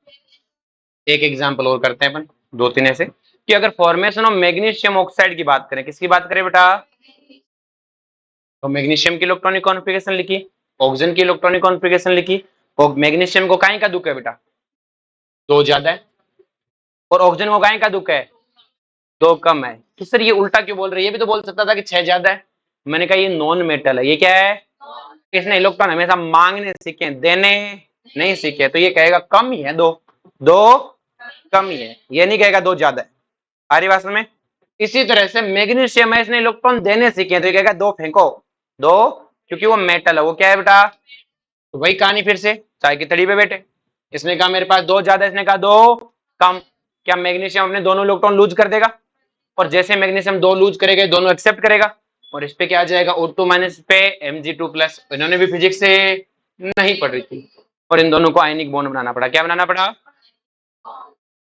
एक एग्जांपल और करते हैं अपन, दो तीन ऐसे, कि अगर फॉर्मेशन ऑफ मैग्नीशियम ऑक्साइड की बात करें, किसकी बात करें बेटा? तो मैग्नीशियम की इलेक्ट्रॉनिक कॉन्फ़िगरेशन लिखी, ऑक्सीजन की इलेक्ट्रॉनिक कॉन्फ़िगरेशन लिखी। और मैग्नीशियम को काहे का दुख है बेटा? दो ज्यादा है। और ऑक्सीजन को काहे का दुख है? दो कम है। तो सर ये उल्टा क्यों बोल रहे हैं? ये भी तो बोल सकता था कि 6 ज्यादा है। मैंने कहा ये नॉन मेटल है। ये क्या है? इसने इलेक्ट्रॉन हमेशा मांगने सीखे, देने नहीं सीखे, तो ये कहेगा कम ही है, दो दो कम ही है, ये नहीं कहेगा दो ज्यादा है। आ रही बात में? इसी तरह से मैग्नीशियम है, इसने इलेक्ट्रॉन देने सीखे, तो ये कहेगा दो फेंको, दो, क्योंकि वो मेटल है। वो क्या है बेटा? तो वही कहानी फिर से चाय की तड़ी पे बैठे, इसने कहा मेरे पास दो ज्यादा, इसने कहा दो कम। क्या मैग्नीशियम अपने दोनों इलेक्ट्रॉन लूज कर देगा? और जैसे मैग्नीशियम दो लूज करेगा दोनों एक्सेप्ट करेगा, और इस पे क्या आ जाएगा? O2 माइनस पे Mg2+। इन्होंने भी फिजिक्स से नहीं पढ़ रही थी, और इन दोनों को आयनिक बॉन्ड बनाना पड़ा। क्या बनाना पड़ा?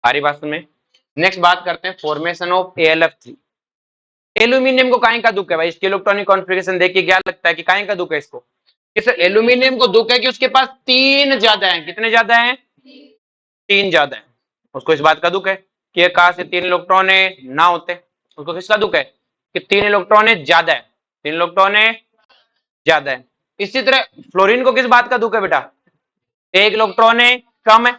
सारी बात में। नेक्स्ट बात करते हैं फॉर्मेशन ऑफ AlF3। एल्यूमिनियम को काहे का दुख है भाई? इसके इलेक्ट्रॉनिक कॉन्फ़िगरेशन देख के क्या लगता है कि काहे का दुख है इसको? इस एल्यूमिनियम को दुख है कि उसके पास तीन ज्यादा है। कितने ज्यादा है? तीन ज्यादा है। उसको इस बात का दुख है कि कहा से तीन इलेक्ट्रॉन है ना होते। उसको किसका दुख है? कि तीन इलेक्ट्रॉन है ज्यादा है, तीन इलेक्ट्रॉन है ज्यादा है। इसी तरह फ्लोरीन को किस बात का दुख है बेटा, एक इलेक्ट्रॉन है कम है,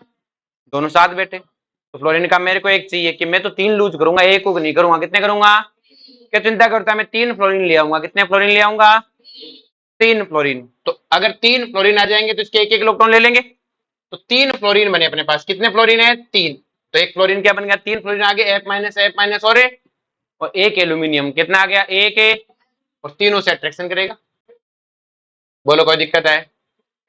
दोनों साथ बैठे, तो फ्लोरीन का मेरे को एक चाहिए कि मैं तो 3 लूज करूंगा, एक को नहीं करूंगा, कितने करूंगा, क्या चिंता करता है, मैं 3 फ्लोरीन ले आऊंगा, कितने फ्लोरीन ले आऊंगा, 3 फ्लोरीन। तो अगर 3 फ्लोरीन आ जाएंगे तो इसके एक एक इलेक्ट्रॉन ले लेंगे, तो 3 फ्लोरीन बने अपने पास, कितने फ्लोरीन है, 3, तो एक फ्लोरीन क्या बन गया, 3 फ्लोरीन आगे F माइनस और एक एल्यूमिनियम, कितना आ गया, एक है, और तीनों से अट्रैक्शन करेगा। बोलो कोई दिक्कत है,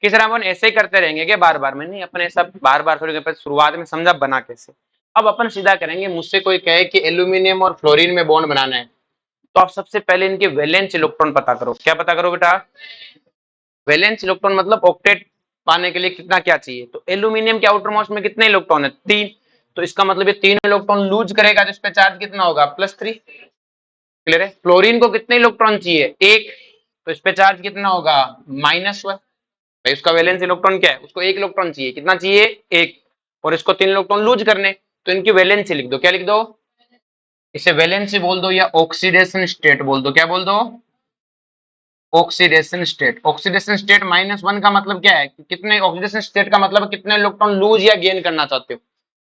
किस तरह अपन ऐसे ही करते रहेंगे क्या बार बार में, नहीं अपन ऐसा बार बार थोड़ी, शुरुआत में समझा बना कैसे। अब अपन सीधा करेंगे, मुझसे कोई कहे कि एल्यूमिनियम और फ्लोरीन में बॉन्ड बनाना है, तो आप सबसे पहले इनके वैलेंस इलेक्ट्रॉन पता करो। क्या पता करो बेटा, वैलेंस इलेक्ट्रॉन मतलब ऑक्टेट पाने के लिए कितना क्या चाहिए, तो एल्यूमिनियम के आउटर मोस्ट में कितने इलेक्ट्रॉन है, 3, तो इसका मतलब ये 3 इलेक्ट्रॉन लूज करेगा, जिस पे चार्ज कितना होगा, +3, क्लियर है। फ्लोरीन को कितने इलेक्ट्रॉन चाहिए, 1, तो इस पे चार्ज कितना होगा, -1, भाई उसका वैलेंस इलेक्ट्रॉन क्या है, उसको 1 इलेक्ट्रॉन चाहिए, कितना चाहिए, 1, और इसको 3 इलेक्ट्रॉन लूज करने, तो इनकी वैलेंसी लिख दो, क्या लिख दो, इसे वैलेंसी बोल दो या ऑक्सीडेशन स्टेट बोल दो, क्या बोल दो, ऑक्सीडेशन स्टेट। ऑक्सीडेशन स्टेट -1 का मतलब क्या है, कितने, ऑक्सीडेशन स्टेट का मतलब कितने इलेक्ट्रॉन लूज या गेन करना चाहते हो।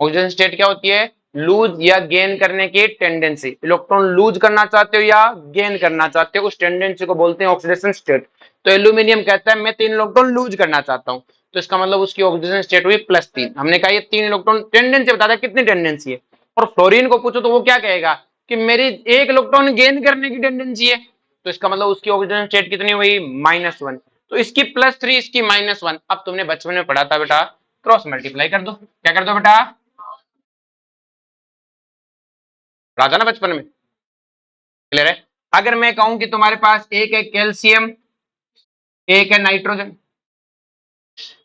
ऑक्सीडेशन स्टेट क्या होती है, लूज या गेन करने की टेंडेंसी, इलेक्ट्रॉन लूज करना चाहते हो या गेन करना चाहते हो, उस टेंडेंसी को बोलते हैं ऑक्सीडेशन स्टेट। तो एल्यूमिनियम कहता है मैं 3 इलेक्ट्रॉन लूज करना चाहता हूं, तो इसका मतलब उसकी ऑक्सीडेशन स्टेट हुई +3। हमने कहा ये 3 इलेक्ट्रॉन टेंडेंसी बता, कितनी टेंडेंसी है। और फ्लोरीन को पूछो तो वो क्या कहेगा कि मेरी 1 इलेक्ट्रॉन गेन करने की टेंडेंसी है, तो इसका मतलब उसकी ऑक्सीजन स्टेट कितनी हुई, -1। तो इसकी +3, इसकी -1। अब तुमने बचपन में पढ़ा था बेटा, क्रॉस मल्टीप्लाई कर दो, क्या कर दो बेटा, पढ़ा था ना बचपन में, क्लियर है। अगर मैं कहूं कि तुम्हारे पास एक है कैल्शियम, एक है नाइट्रोजन,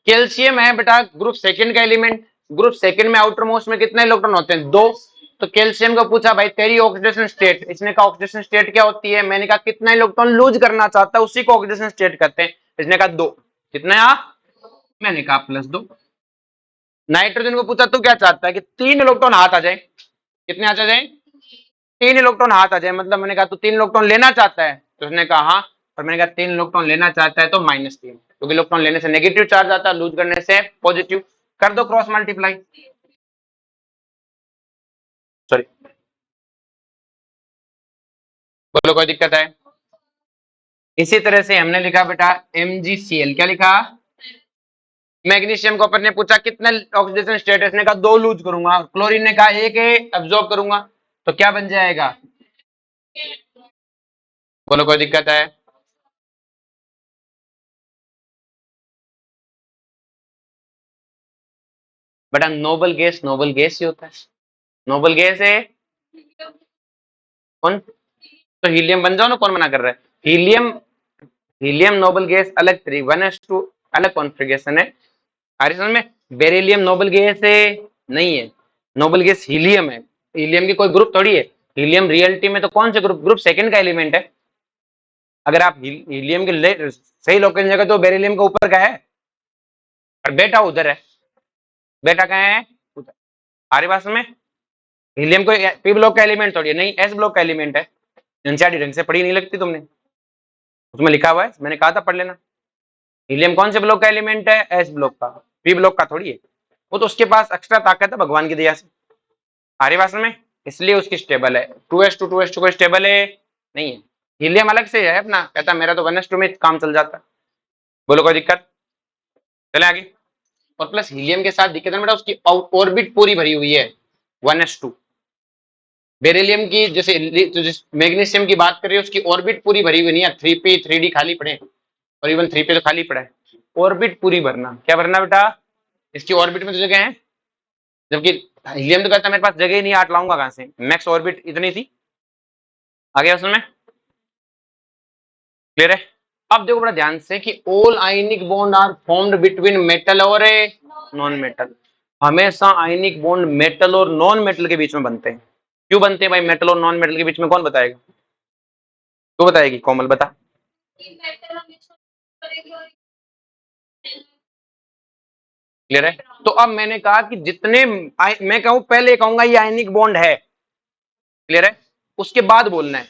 कैल्शियम है बेटा ग्रुप सेकंड का एलिमेंट, ग्रुप सेकंड में आउटर मोस्ट में कितने इलेक्ट्रॉन होते हैं, 2, तो कैल्शियम को पूछा भाई तेरी ऑक्सीडेशन स्टेट, इसने कहा ऑक्सीडेशन स्टेट क्या होती है, मैंने कहा कितना इलेक्ट्रॉन लूज करना चाहता है उसी को ऑक्सीडेशन स्टेट कहते हैं, इसने कहा 2, कितना है, मैंने कहा +2। नाइट्रोजन को पूछा तू क्या चाहता है कि 3 इलेक्ट्रॉन हाथ आ जाए, कितने हाथ आ जाए, 3 इलेक्ट्रॉन हाथ आ जाए, मतलब मैंने कहा तू 3 इलेक्ट्रॉन लेना चाहता है, तो उसने कहा हाँ, और मैंने कहा 3 इलेक्ट्रॉन लेना चाहता है तो -3, क्योंकि इलेक्ट्रॉन लेने से नेगेटिव चार्ज आता है, लूज करने से पॉजिटिव। कर दो क्रॉस मल्टीप्लाई, सॉरी, बोलो कोई दिक्कत है। इसी तरह से हमने लिखा बेटा MgCl, क्या लिखा, मैग्नीशियम को अपन ने पूछा कितना ऑक्सीडेशन स्टेट है, इसने कहा 2 लूज करूंगा, क्लोरीन ने कहा 1 है एब्जॉर्ब करूंगा, तो क्या बन जाएगा, बोलो कोई दिक्कत है। बेटा नोबल गैस ही होता है, नोबल गैस है कौन, तो हीलियम बन जाओ ना, कौन मना कर रहा है, हीलियम, हीलियम नोबल गैस अलग 1s2 अलग कॉन्फ़िगरेशन है, सारी समझ में। बेरिलियम नोबल गैस है, नहीं है, नोबल गैस हीलियम है, हीलियम की कोई ग्रुप थोड़ी है, हीलियम रियलिटी में तो कौन से ग्रुप, ग्रुप सेकंड का एलिमेंट है। अगर आप हीलियम के सही लोकेशन जगह तो बेरिलियम का ऊपर का है, और बेटा उधर है, बेटा कहाँ है उधर, हमारे पास में हीलियम को पी ब्लॉक का एलिमेंट थोड़ी है, नहीं एस ब्लॉक का एलिमेंट है, एनसीईआरटी ढंग से पढ़ी नहीं लगती तुमने, उसमें लिखा हुआ है, मैंने कहा था पढ़ लेना। हीलियम कौन से ब्लॉक का एलिमेंट है, एस ब्लॉक का, पी ब्लॉक का थोड़ी है, वो तो उसके पास एक्स्ट्रा ताकत है भगवान की दया से, हमारे पास में, इसलिए उसकी स्टेबल है। 2s2 कोई स्टेबल है नहीं है, हीलियम अलग से है अपना, कहता मेरा तो 1s2 में काम चल जाता है, बोलो कोई दिक्कत, चले आगे। और प्लस हीलियम के साथ दिक्कत है बेटा, उसकी ऑर्बिट पूरी भरी हुई है 1s2, बेरिलियम की जैसे जिस मैग्नीशियम की बात कर रही है उसकी ऑर्बिट पूरी भरी हुई नहीं है, 3p 3d खाली पड़े, और इवन 3p तो खाली पड़ा है, ऑर्बिट पूरी भरना, क्या भरना बेटा, इसकी ऑर्बिट में तो जगह है, जबकि हीलियम तो कहता है मेरे पास जगह ही नहीं, 8 लाऊंगा कहां से, मैक्स ऑर्बिट इतनी थी, आ गया उसमें, क्लियर है। अब देखो बड़ा ध्यान से कि all ionic bond are formed between metal और नॉन मेटल, हमेशा आयनिक बॉन्ड मेटल और नॉन मेटल के बीच में बनते हैं, क्यों बनते हैं भाई मेटल और नॉन मेटल के बीच में, कौन बताएगा, तू बताएगी कोमल बता, क्लियर है। तो अब मैंने कहा कि जितने मैं कहूं पहले कहूंगा ये आयनिक बॉन्ड है, क्लियर है, उसके बाद बोलना है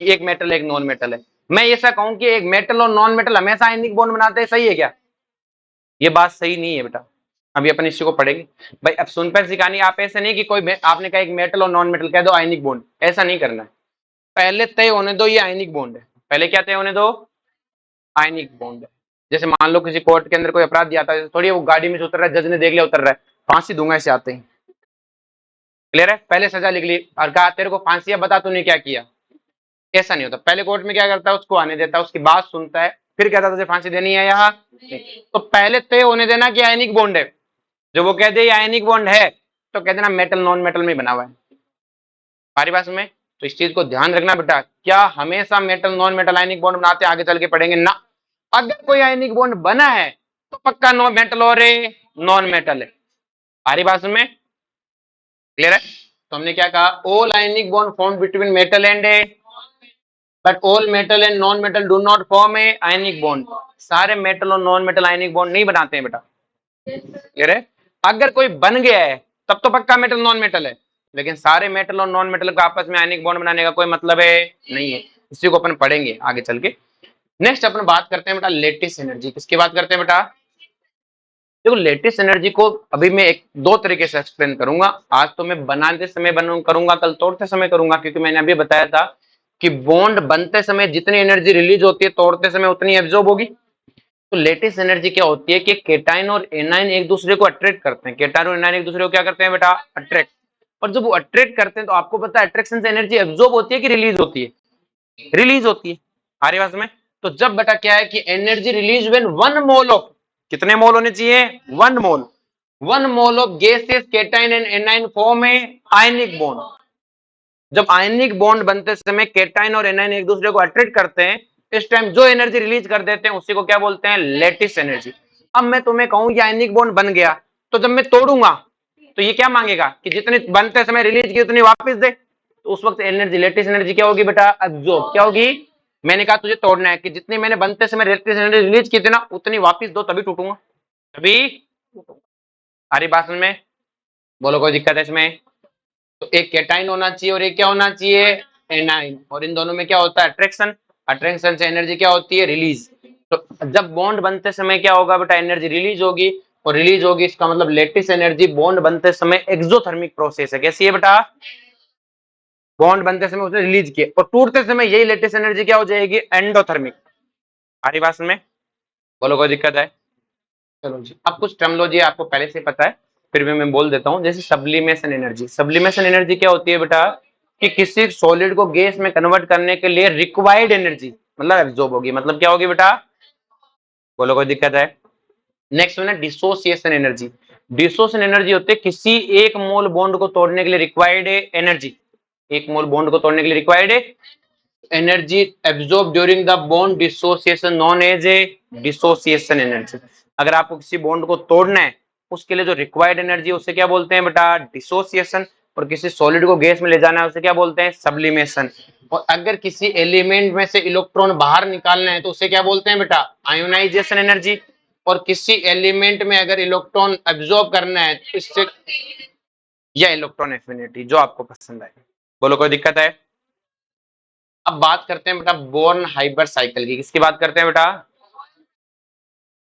कि एक मेटल एक नॉन मेटल है, मैं ऐसा कहूं कि एक मेटल और नॉन मेटल हमेशा आयनिक बॉन्ड बनाते हैं, सही है क्या? ये बात सही नहीं है बेटा। अभी अपन इसी को पढ़ेंगे। भाई अब सुन पर सिखानी, आप ऐसे नहीं कि कोई आपने कहा एक मेटल और नॉन मेटल कह दो आयनिक बॉन्ड, ऐसा नहीं करना है। पहले तय होने दो ये आयनिक बॉन्ड है, पहले क्या तय होने दो? आयनिक बॉन्ड है। जैसे मान लो किसी कोर्ट के अंदर कोई अपराध दिया था, थोड़ी वो गाड़ी में से उतर रहा है, जज ने देख लिया उतर रहा है, फांसी दूंगा ऐसे आते ही। क्लियर है? पहले सजा लिख ली और कहा तेरे को फांसी है, बता तूने क्या किया। ऐसा नहीं होता। पहले कोर्ट में क्या करता है, उसको आने देता है, उसकी बात सुनता है, फिर कहता है तुझे फांसी देनी है यहाँ। तो पहले तय होने देना कि आयनिक बॉन्ड है। जो वो कह दे ये आयनिक बॉन्ड है, तो कह देना मेटल नॉन मेटल में बना हुआ है। हमारी बात में तो इस चीज को ध्यान रखना बेटा, क्या हमेशा metal non metal ionic bond बनाते हैं? आगे चल के पढ़ेंगे ना। अगर कोई आयनिक बॉन्ड बना है तो पक्का नो मेटल और नॉन मेटल है। हमारी बात में क्लियर है? तो हमने क्या कहा, all ionic bond form between metal and but all metal and non metal do not form A ionic bond. सारे मेटल और नॉन मेटल आयनिक बॉन्ड नहीं बनाते हैं बेटा। क्लियर है? अगर कोई बन गया है तब तो पक्का मेटल नॉन मेटल है, लेकिन सारे मेटल और नॉन मेटल का आपस में आयनिक बॉन्ड बनाने का कोई मतलब है नहीं है। इसी को अपन पढ़ेंगे आगे चल के। नेक्स्ट अपन बात करते हैं बेटा लेटिस एनर्जी। किसकी बात करते हैं बेटा? देखो लेटिस एनर्जी को अभी मैं एक दो तरीके से एक्सप्लेन करूंगा। आज तो मैं बनाते समय करूंगा, कल तोड़ते समय करूंगा, क्योंकि मैंने अभी बताया था कि बॉन्ड बनते समय जितनी एनर्जी रिलीज होती है तोड़ते समय उतनी एब्जॉर्ब होगी। तो लेटिस एनर्जी क्या होती है कि केटाइन और एनाइन एक दूसरे को अट्रैक्ट करते हैं। केटाइन और एनाइन एक दूसरे को क्या करते हैं बेटा? अट्रैक्ट। और जब वो अट्रैक्ट करते हैं तो आपको पता है अट्रैक्शन से एनर्जी एब्जॉर्ब होती है कि रिलीज होती है? रिलीज होती है। हमारी बात में तो जब बेटा क्या है कि energy release when 1 mole of, कितने मोल होने चाहिए? 1 मोल। 1 mole of gases cation and A9 form A ionic bond. जब आयनिक बॉन्ड बनते समय केटाइन और एनाइन एक दूसरे को अट्रैक्ट करते हैं, इस टाइम जो एनर्जी रिलीज कर देते हैं उसी को क्या बोलते हैं? Lattice energy. अब मैं तुम्हें कहूं कि आयनिक बॉन्ड बन गया, तो जब मैं तोड़ूंगा तो ये क्या मांगेगा कि जितनी बनते समय रिलीज की उतनी वापस दे। तो उस वक्त एनर्जी लेटिस एनर्जी क्या होगी बेटा? एब्जॉर्ब। क्या होगी? मैंने कहा तुझे तोड़ना है कि जितनी मैंने बनते समय लेटिस एनर्जी रिलीज की थी ना उतनी वापस दो, तभी टूटूंगा। तभी। हमारी बात में बोलो, कोई दिक्कत है इसमें? तो एक केटाइन होना चाहिए और एक क्या होना चाहिए? एनाइन। और इन दोनों में क्या होता है? अट्रैक्शन। अट्रैक्शन से एनर्जी क्या होती है? रिलीज। तो जब बॉन्ड बनते समय क्या होगा बेटा? एनर्जी रिलीज होगी। और रिलीज होगी इसका मतलब लेटिस एनर्जी बॉन्ड बनते समय एक्सोथर्मिक प्रोसेस है। कैसी है बेटा? बॉन्ड बनते समय उसने रिलीज किया और टूटते समय यही लेटिस एनर्जी क्या हो जाएगी? एंडोथर्मिक। हमारी बात में बोलो, कोई दिक्कत है? चलो जी, अब कुछ टर्मोलॉजी आपको पहले से पता है, फिर भी मैं बोल देता हूं। जैसे सब्लिमेशन एनर्जी। सब्लिमेशन एनर्जी क्या होती है बेटा? कि किसी सॉलिड को गैस में कन्वर्ट करने के लिए रिक्वायर्ड एनर्जी मतलब एब्जॉर्ब होगी। मतलब क्या होगी बेटा? बोलो, कोई दिक्कत है? नेक्स्ट है डिसोसिएशन एनर्जी। डिसोसिएशन एनर्जी होती है किसी एक मोल बॉन्ड को तोड़ने के लिए रिक्वायर्ड एनर्जी। एक मोल बॉन्ड को तोड़ने के लिए required energy absorb during the bond dissociation known as a dissociation energy. अगर आपको किसी बॉन्ड को तोड़ना है उसके लिए जो रिक्वायर्ड एनर्जी है उसे क्या बोलते हैं बेटा? डिसोसिएशन। और किसी सॉलिड को गैस में ले जाना है उसे क्या बोलते हैं? सब्लिमेशन। और अगर किसी एलिमेंट में से इलेक्ट्रॉन बाहर निकालना है तो उसे क्या बोलते हैं बेटा? Ionisation energy. और किसी एलिमेंट में अगर इलेक्ट्रॉन एब्जॉर्ब करना है तो इससे या इलेक्ट्रॉन एफिनिटी, जो आपको पसंद है। बोलो, कोई दिक्कत है? अब बात करते हैं बेटा बोर्न हाइबर साइकिल की। किसकी बात करते हैं बेटा?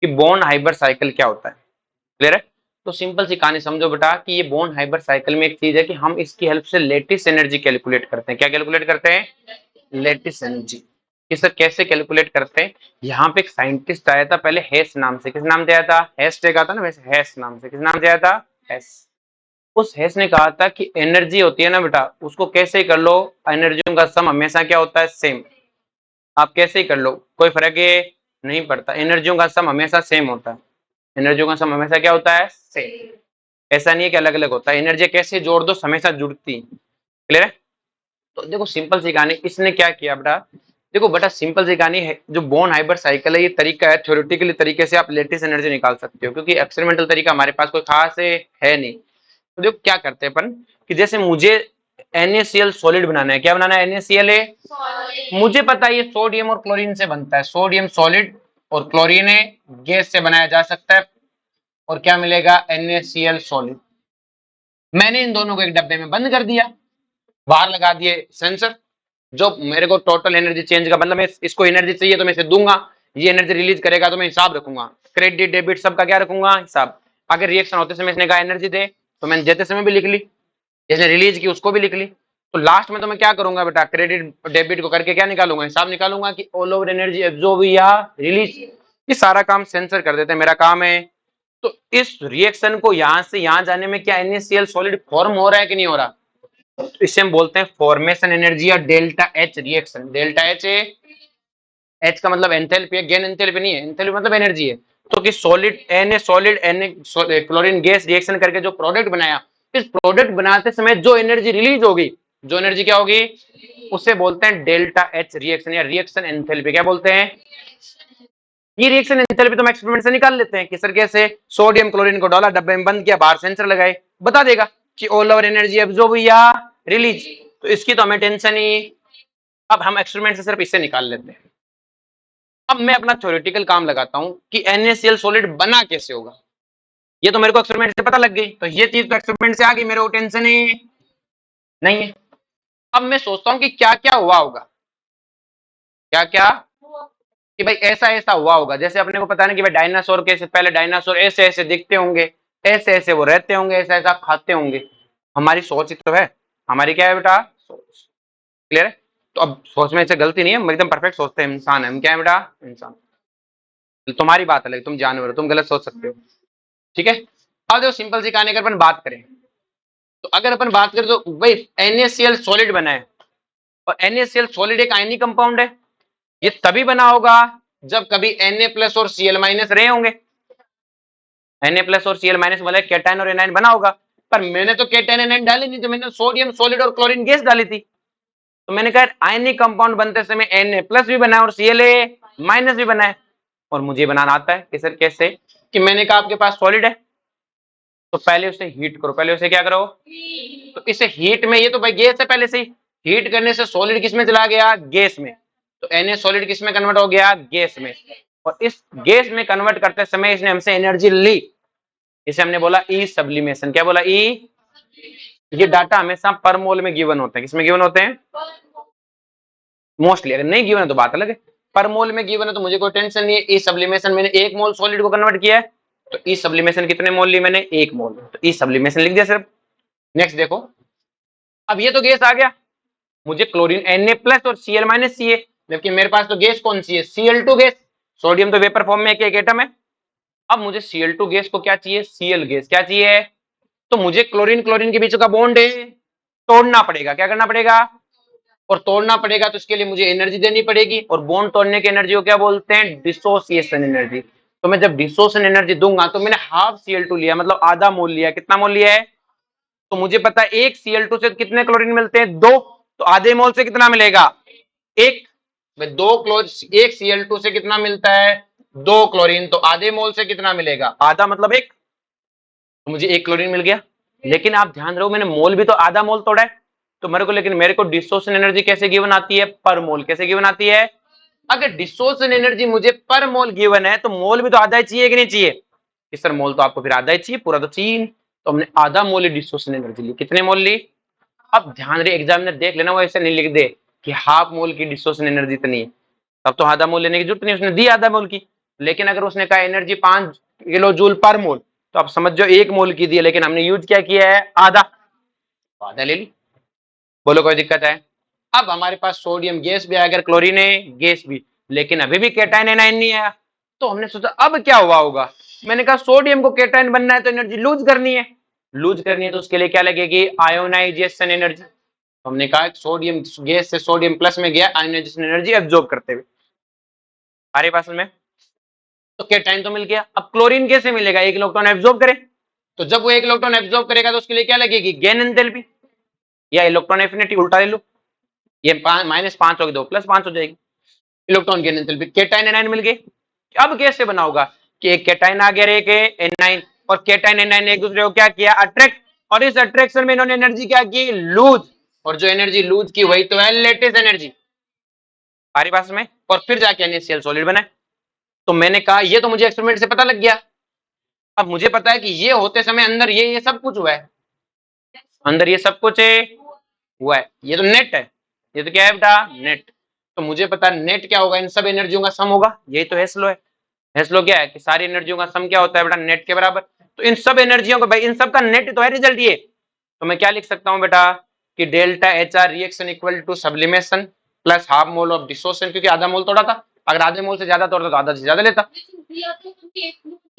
कि बोर्न हाइबर साइकिल क्या होता है। क्लियर है? तो सिंपल सी कहानी समझो बेटा कि ये बोर्न हाइबर साइकिल में एक चीज है कि हम इसकी हेल्प से लेटिस एनर्जी कैलकुलेट करते हैं। क्या कैलकुलेट करते हैं? Lattice energy. कि सर कैसे कैलकुलेट करते हैं? यहाँ पे एक साइंटिस्ट आया था पहले हेस नाम से। किस नाम से आया था? हेस टेक आता ना वैसे हेस नाम से। किस नाम से आया था? हेस। उस हेस ने कहा था कि एनर्जी होती है ना बेटा, उसको कैसे ही कर लो, एनर्जियों का सम हमेशा क्या होता है? सेम। आप कैसे ही कर लो कोई फर्क है नहीं पड़ता, एनर्जियों का सम हमेशा सेम होता है। एनर्जियों का सम हमेशा क्या होता है? सेम। ऐसा नहीं है कि अलग अलग होता है। एनर्जी कैसे जोड़ दो हमेशा जुड़ती। क्लियर है? तो देखो सिंपल सी कहानी, इसने क्या किया बेटा? देखो बेटा सिंपल सी कहानी है, जो बोर्न हाइबर साइकिल है ये तरीका है, थ्योरेटिकली तरीके से आप लेटिस एनर्जी निकाल सकते हो, क्योंकि एक्सपेरिमेंटल तरीका हमारे पास कोई खास है नहीं। तो देखो क्या करते हैं अपन कि जैसे मुझे NaCl सॉलिड बनाना है। क्या बनाना है? NaCl है। मुझे पता है ये सोडियम और क्लोरीन से बनता है। सोडियम सॉलिड और क्लोरीन गैस से बनाया जा सकता है। और क्या मिलेगा? NaCl solid. मैंने इन दोनों को एक डब्बे में बंद कर दिया, बाहर लगा दिए सेंसर। जो मेरे को टोटल एनर्जी चेंज का मतलब, मैं इसको एनर्जी चाहिए तो मैं इसे दूंगा, ये एनर्जी रिलीज करेगा तो मैं हिसाब रखूंगा, क्रेडिट डेबिट सबका क्या रखूंगा, हिसाब। अगर रिएक्शन होते समय इसने कहा एनर्जी दे, तो मैंने देते समय भी लिख ली, जिसने रिलीज की उसको भी लिख ली। तो लास्ट में तो मैं क्या करूंगा बेटा, क्रेडिट डेबिट को करके क्या निकालूंगा, हिसाब निकालूंगा कि ऑल ओवर एनर्जी एब्जॉर्ब या रिलीज। ये सारा काम सेंसर कर देते हैं, मेरा काम है। तो इस रिएक्शन को यहां से यहां जाने में क्या NaCl सॉलिड फॉर्म हो रहा है कि नहीं हो रहा, तो इसे हम बोलते हैं फॉर्मेशन एनर्जी या delta H reaction. Delta H, H का मतलब एंथैल्पी है, गेन एंथैल्पी नहीं है, एंथैल्पी मतलब एनर्जी है। तो कि solid Na chlorine gas reaction करके जो प्रोडक्ट बनाया, इस प्रोडक्ट बनाते समय जो एनर्जी रिलीज होगी, जो एनर्जी क्या होगी, उसे बोलते हैं डेल्टा एच रिएक्शन या रिएक्शन एंथैल्पी। क्या बोलते हैं, ये रिएक्शन एंथैल्पी तो हम एक्सपेरिमेंट से निकाल लेते हैं कि सर कैसे, सोडियम क्लोरीन को डाला, डब्बे में बंद किया, बाहर सेंसर लगाए, बता देगा कि ऑल ओवर एनर्जी एब्जॉर्ब हुई या रिलीज। तो इसकी तो हमें टेंशन ही। अब हम एक्सपेरिमेंट से सिर्फ इससे निकाल लेते हैं। अब मैं अपना थ्योरेटिकल काम लगाता हूं कि NaCl सॉलिड बना कैसे होगा। ये तो मेरे को एक्सपेरिमेंट से पता लग गई, तो ये चीज तो एक्सपेरिमेंट से आ गई, मेरे को टेंशन ही नहीं है। अब मैं सोचता हूं कि क्या क्या हुआ होगा, क्या क्या, कि भाई ऐसा ऐसा हुआ होगा। जैसे अपने को पता नहीं कि भाई डायनासोर के पहले डायनासोर ऐसे ऐसे दिखते होंगे, ऐसे ऐसे वो रहते होंगे, ऐसा ऐसा खाते होंगे। हमारी सोच ही तो है, हमारी क्या है बेटा, सोच। क्लियर है। तो अब सोच में से गलती नहीं है, हम एकदम परफेक्ट सोचते हैं, इंसान है हम, क्या है बेटा, इंसान। तुम्हारी बात अलग, तुम जानवर हो, तुम गलत सोच सकते हो, ठीक है। अब देखो सिंपल सी कहानी, अगर अपन बात करें, तो अगर अपन बात करें तो भाई NaCl सॉलिड बना है, और NaCl सॉलिड एक आयनिक कंपाउंड है। ये तभी बना होगा जब कभी Na प्लस और Cl माइनस रहे होंगे। Na प्लस और Cl माइनस मतलब कैटायन और एनायन बना होगा। पर मैंने तो कैटायन एनायन डाली नहीं, तो मैंने सोडियम सॉलिड और क्लोरीन गैस डाली थी। तो मैंने कहा आयनिक कंपाउंड बनते समय Na प्लस भी बना है और Cl माइनस भी बना है। और मुझे बनाना आता है कि सर कैसे, कि मैंने कहा आपके पास सॉलिड है, तो पहले उसे हीट करो, पहले उसे क्या करो, तो इसे हीट में, ये तो भाई गैस है पहले से ही, हीट करने से सॉलिड किस में चला गया, गैस में। तो Na सॉलिड किस में कन्वर्ट हो गया, गैस में। और इस गैस में कन्वर्ट करते समय इसने हमसे एनर्जी ली, इसे हमने बोला ई सब्लिमेशन। क्या बोला, ई। ये डाटा हमेशा पर मोल में गिवन होते हैं, किसमें गिवन होते हैं, मोस्टली। अगर नहीं गिवन है तो बात अलग है, पर मोल में गिवन है तो मुझे कोई टेंशन नहीं है। ई सब्लिमेशन मैंने 1 मोल सॉलिड को कन्वर्ट किया है, तो ई सब्लिमेशन कितने मोल ली मैंने, 1 मोल, तो ई सब्लिमेशन लिख दिया सिर्फ। नेक्स्ट देखो, अब ये तो गैस आ गया, मुझे क्लोरीन Na प्लस और Cl माइनस चाहिए, जबकि मेरे पास तो गैस कौन सी है, Cl2 गैस। सोडियम तो वेपर फॉर्म में एक एटम है। अब मुझे Cl2 गैस को क्या चाहिए, Cl गैस क्या चाहिए, तो मुझे क्लोरीन क्लोरीन के बीच का बॉन्ड है, तोड़ना पड़ेगा। क्या करना पड़ेगा, और तोड़ना पड़ेगा, तो इसके लिए मुझे एनर्जी देनी पड़ेगी, और बॉन्ड तोड़ने की एनर्जी को क्या बोलते हैं, डिसोसिएशन एनर्जी। तो मैं जब डिसोसिएशन एनर्जी दूंगा, तो मैंने हाफ Cl2 लिया, मतलब आधा मोल लिया। कितना मोल लिया है, तो मुझे पता है एक Cl2 से कितने क्लोरीन मिलते हैं, 2, तो आधे मोल से कितना मिलेगा, एक। दो क्लोर, एक Cl2 से कितना मिलता है, 2 क्लोरीन, तो आधे मोल से कितना मिलेगा, आधा मतलब एक, तो मुझे 1 क्लोरीन मिल गया। लेकिन आप ध्यान रहो, मैंने मोल भी तो आधा मोल तोड़ा है, तो मेरे को, लेकिन मेरे को डिसोसिएशन एनर्जी कैसे गिवन आती है, पर मोल। कैसे गिवन आती है, अगर डिसोसिएशन एनर्जी मुझे पर मोल गिवन है, तो मोल भी तो आधा ही चाहिए कि नहीं चाहिए, कि सर मोल तो आपको फिर आधा ही चाहिए, पूरा तो चाहिए। तो हमने आधा मोल डिसोसिएशन एनर्जी ली। कितने मोल ली, अब ध्यान रहे, एग्जामिनर देख लेना, वो ऐसे नहीं लिख दे कि हाफ मोल की डिसोसिएशन एनर्जी इतनी है, तब तो आधा मोल लेने की जरूरत नहीं, उसने दी आधा मोल की। लेकिन अगर उसने कहा एनर्जी 5 किलो जूल पर मोल, तो आप समझ जाओ 1 मोल की दी है, लेकिन हमने यूज क्या किया है, आधा, तो आधा ले ली। बोलो कोई दिक्कत है। अब हमारे पास सोडियम गैस भी है, अगर क्लोरीन है गैस भी, लेकिन अभी भी कैटायन एनायन नहीं आया। तो हमने सोचा अब क्या हुआ होगा, मैंने कहा सोडियम को कैटायन बनना है तो एनर्जी लूज करनी है, लूज करनी है तो उसके लिए क्या लगेगी, आयोनाइजेशन एनर्जी। हमने कहा सोडियम गैस से सोडियम प्लस में गया, आयोनाइजेशन एनर्जी एब्जॉर्ब करते हुए। हमारे पास में तो कैटायन तो मिल गया, अब क्लोरीन कैसे मिलेगा, 1 इलेक्ट्रॉन एब्जॉर्ब करे, तो जब वो 1 इलेक्ट्रॉन एब्जॉर्ब करेगा तो उसके लिए क्या लगेगी, गेन एंथैल्पी, या इलेक्ट्रॉन एफिनिटी उल्टा ले लो, ये -5 होगी, 2 + 5 हो जाएगी, electron gain enthalpy. Cation anion मिल गए। अब कैसे बना होगा, कि एक कैटायन आ गया, एक एनायन, और कैटायन एनायन एक दूसरे को क्या किया, अट्रैक्ट, और इस अट्रैक्शन में इन्होंने एनर्जी क्या की, लूज, और जो एनर्जी लूज की वही तो है लेटिस एनर्जी हमारे पास में, और फिर जाके NaCl सॉलिड बना। तो मैंने कहा ये तो मुझे एक्सपेरिमेंट से पता लग गया। अब मुझे पता है कि ये होते समय अंदर ये सब कुछ हुआ है, अंदर ये सब कुछ हुआ है, ये तो नेट है, ये तो क्या है बेटा, नेट। तो मुझे पता है नेट क्या होगा, इन सब एनर्जियों का सम होगा, यही तो हेस लॉ है। हेस लॉ क्या है कि सारी एनर्जियों का सम क्या होता है बेटा, नेट के बराबर। तो इन सब एनर्जियों का भाई, इन सब का नेट तो है रिजल्ट ये। तो मैं क्या लिख सकता हूँ बेटा कि delta H R reaction equal to sublimation plus half mole of dissociation, क्योंकि आधा मोल तोड़ा था, अगर आधे मोल से ज्यादा तोड़ता तो आधा से ज्यादा लेता।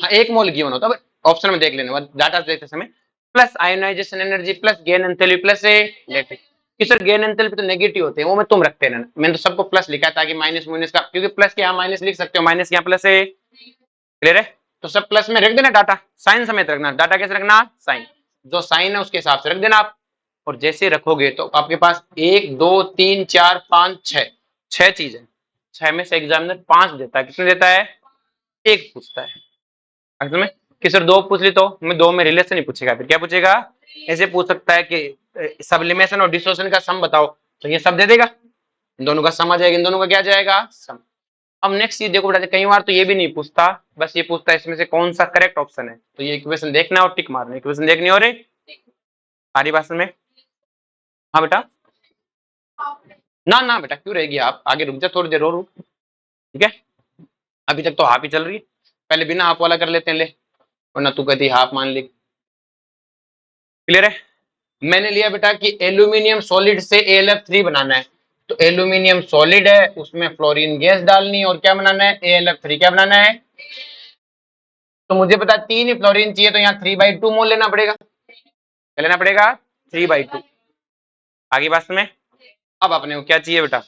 हाँ, 1 मोल गिवन होता है, ऑप्शन में देख लेना डाटा देखते समय। Plus ionisation energy plus gain enthalpy plus electric. कि सर गेन एंथैल्पी तो नेगेटिव होते हैं, वो मैं तुम रखते रहना, मैंने तो सबको प्लस लिखा है ताकि माइनस माइनस का, क्योंकि प्लस के यहाँ माइनस लिख सकते हो, माइनस के यहाँ प्लस है। क्लियर है? तो सब प्लस में रख देना, डाटा साइन समेत रखना। डाटा कैसे रखना, साइन, जो साइन है उसके हिसाब से रख देना आप। और जैसे रखोगे तो आपके पास 1 2 3 4 5 6 6 चीज है। 6 में से एग्जामिनर 5 देता है, कितने देता है, 1 पूछता है। असल में कि सर 2 पूछ ली तो मैं 2 में रिलेशन ही पूछेगा, फिर क्या पूछेगा, ऐसे पूछ सकता है कि सब्लिमेशन और डिसोशन का सम बताओ, तो ये सब दे देगा, इन दोनों का सम आ जाएगा, इन दोनों का क्या जाएगा, सम। अब नेक्स्ट चीज देखो बेटा, कई बार तो ये भी नहीं पूछता, बस ये पूछता है इसमें से कौन सा करेक्ट ऑप्शन है, तो ये इक्वेशन देखना और टिक मारना, इक्वेशन देखनी और सारी भाषण में। हाँ बेटा, ना ना बेटा क्यों रहेगी, आप आगे रुक जा थोड़ी देर और रुक, ठीक है, अभी तक तो हाफ ही चल रही है, पहले बिना हाफ वाला कर लेते हैं ले, वरना तू कहती हाफ मान ली। क्लियर है? मैंने लिया बेटा कि एल्यूमिनियम सॉलिड से AlF3 बनाना है, तो एल्यूमिनियम सॉलिड है, उसमें फ्लोरीन गैस डालनी है और क्या बनाना है, AlF3 क्या बनाना है। तो मुझे पता 3 ही फ्लोरीन चाहिए, तो यहाँ 3/2 मोल लेना पड़ेगा, क्या लेना पड़ेगा, 3/2। आगे बात में, अब अपने को क्या चाहिए बेटा,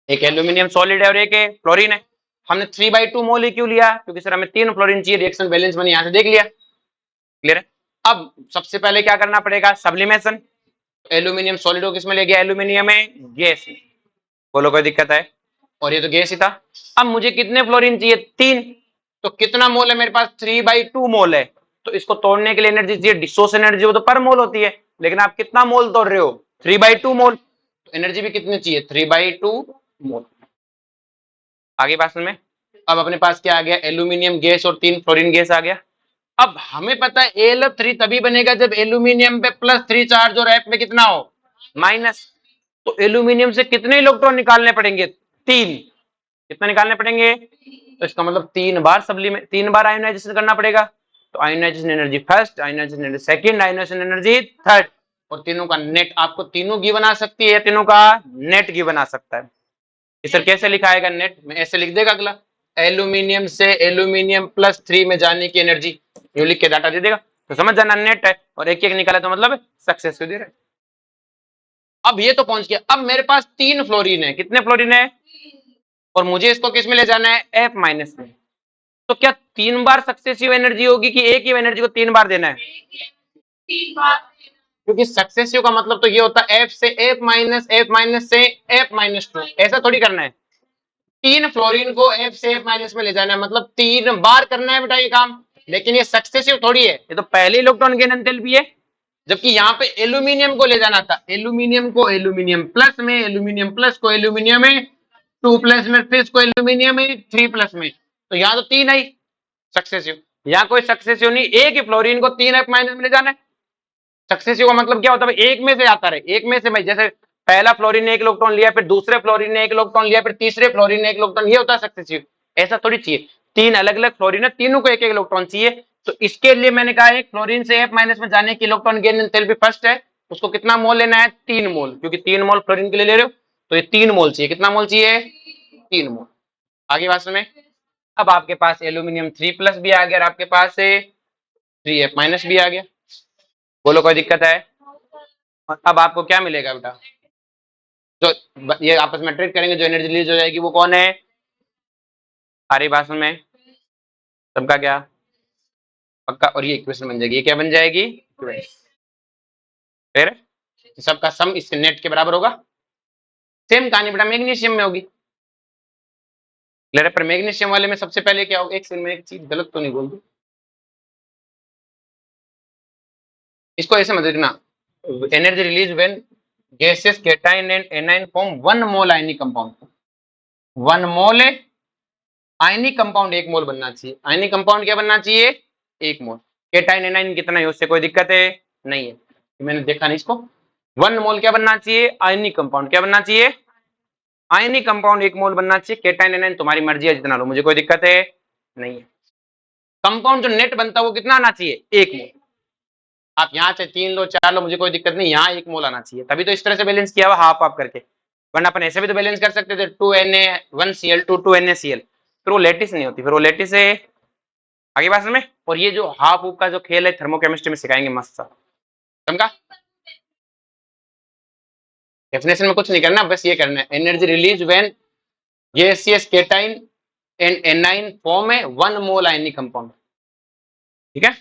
एक एल्यूमिनियम सॉलिड है और एक फ्लोरीन है। हमने 3/2 मोल ही क्यों लिया, क्योंकि सर हमें 3 फ्लोरीन चाहिए, रिएक्शन बैलेंस मैंने यहाँ से देख लिया। क्लियर है? अब सबसे पहले क्या करना पड़ेगा, सब्लिमेशन। एल्यूमिनियम सॉलिड को किसमें ले गया, एल्यूमिनियम में, गैस में, बोलो कोई दिक्कत है, और ये तो गैस ही था। अब मुझे कितने फ्लोरीन चाहिए, 3, तो कितना मोल है मेरे पास, 3/2 मोल है। तो इसको तोड़ने के लिए एनर्जी चाहिए, डिसोर्स एनर्जी वो तो पर मोल होती है, लेकिन आप कितना मोल तोड़ रहे हो, 3/2 मोल, तो एनर्जी भी कितनी चाहिए, 3/2 मोल। आगे बात में, अब अपने पास क्या आ गया, एल्यूमिनियम गैस और 3 फ्लोरीन गैस आ गया। अब हमें पता है AlF3 तभी बनेगा जब एल्यूमिनियम पे +3 चार्ज और F पे कितना हो, माइनस। तो एल्यूमिनियम से कितने इलेक्ट्रॉन निकालने पड़ेंगे, 3। कितना निकालने पड़ेंगे, तो इसका मतलब 3 बार सब्लिमेट, 3 बार आयोनाइजेशन करना पड़ेगा। तो ionisation energy first, ionisation energy second, ionisation energy third, और तीनों का नेट आपको तीनों की बना सकती है, तीनों का नेट की बना सकता है। सर कैसे लिखाएगा नेट में, ऐसे लिख देगा अगला, एल्यूमिनियम से एल्यूमिनियम +3 में जाने की एनर्जी, यूं लिख के डाटा दे देगा, तो समझ जाना नेट है, और एक एक निकाला तो मतलब सक्सेस दे रहा है। अब ये तो पहुंच गया, अब मेरे पास 3 फ्लोरीन है, कितने फ्लोरीन है, और मुझे इसको किस में ले जाना है, F- में। तो क्या 3 बार सक्सेसिव एनर्जी होगी कि एक ही एनर्जी को 3 बार देना है, 3 बार, क्योंकि सक्सेसिव का मतलब तो ये होता है F से F-, F- से F-2, ऐसा थोड़ी करना है, 3 फ्लोरीन को F से F- में ले जाना है, मतलब 3 बार करना है बेटा ये काम, लेकिन ये सक्सेसिव थोड़ी है, ये तो पहले इलेक्ट्रॉन गेन एंथैल्पी है, जबकि यहाँ पे एल्यूमिनियम को ले जाना था, एल्यूमिनियम को एल्यूमिनियम प्लस में, एल्यूमिनियम प्लस को एल्यूमिनियम में, 2+ में, फिर इसको एल्यूमिनियम में 3+ में, तो यहाँ तो 3 है सक्सेसिव, यहाँ कोई सक्सेसिव नहीं, एक ही फ्लोरीन को 3 F- में ले जाना है। सक्सेसिव का मतलब क्या होता है, एक में से आता रहे, एक में से भाई, जैसे पहला फ्लोरीन ने 1 इलेक्ट्रॉन लिया, फिर दूसरे फ्लोरीन ने 1 इलेक्ट्रॉन लिया, फिर तीसरे फ्लोरीन ने 1 इलेक्ट्रॉन, ये होता है सक्सेसिव। ऐसा थोड़ी चाहिए, 3 अलग अलग फ्लोरीन है, तीनों को 1 1 इलेक्ट्रॉन चाहिए, तो इसके लिए मैंने कहा एक फ्लोरीन से F- में जाने की इलेक्ट्रॉन गेन एंथैल्पी फर्स्ट है, उसको कितना मोल लेना है, 3 मोल, क्योंकि 3 मोल फ्लोरीन के लिए ले रहे हो, तो ये 3 मोल चाहिए, कितना मोल चाहिए, 3 मोल। आगे बात में, अब आपके पास एल्यूमिनियम 3+ भी आ गया और आपके पास 3F- भी आ गया, बोलो कोई दिक्कत है। और अब आपको क्या मिलेगा बेटा, जो ये आपस में ट्रीट करेंगे, जो एनर्जी रिलीज हो जाएगी वो कौन है, सारी भाषण में सबका क्या पक्का, और ये इक्वेशन बन जाएगी, ये क्या बन जाएगी, फिर सबका सम इसके नेट के बराबर होगा। सेम कहानी बेटा मैग्नीशियम में होगी, क्लियर है, पर मैग्नीशियम वाले में सबसे पहले क्या होगा, एक सेकंड में एक चीज गलत तो नहीं बोल दूं, इसको ऐसे मत देखना, energy release when gases cation and A9 form 1 mole ionic compound, 1 mole ionic compound 1 मोल बनना चाहिए, आयनिक कंपाउंड क्या बनना चाहिए, 1 मोल। केटाइन एनाइन कितना है उससे कोई दिक्कत है नहीं है, मैंने देखा नहीं इसको, 1 मोल क्या बनना चाहिए? Ionic compound. क्या बनना चाहिए? आयनिक कंपाउंड 1 मोल बनना चाहिए। केटाइन एनाइन तुम्हारी मर्जी है जितना लो, मुझे कोई दिक्कत है नहीं है। कंपाउंड जो नेट बनता है वो कितना आना चाहिए? 1 मोल। आप यहाँ से 3 लो 4 लो, मुझे कोई दिक्कत नहीं, यहाँ 1 मोल आना चाहिए। तभी तो इस तरह से बैलेंस किया हुआ हाफ हाफ करके, वरना अपन ऐसे भी तो बैलेंस कर सकते थे 2Na1Cl 2NaCl, फिर वो लेटिस नहीं होती, फिर वो लेटिस है। आगे बात समझ में? और ये जो हाफ ऊप का जो खेल है थर्मोकेमिस्ट्री में सिखाएंगे मस्त सा, समझा? डेफिनेशन में कुछ नहीं करना, बस ये करना है energy release when gaseous cation and A9 form A 1 mole ionic compound. ठीक है,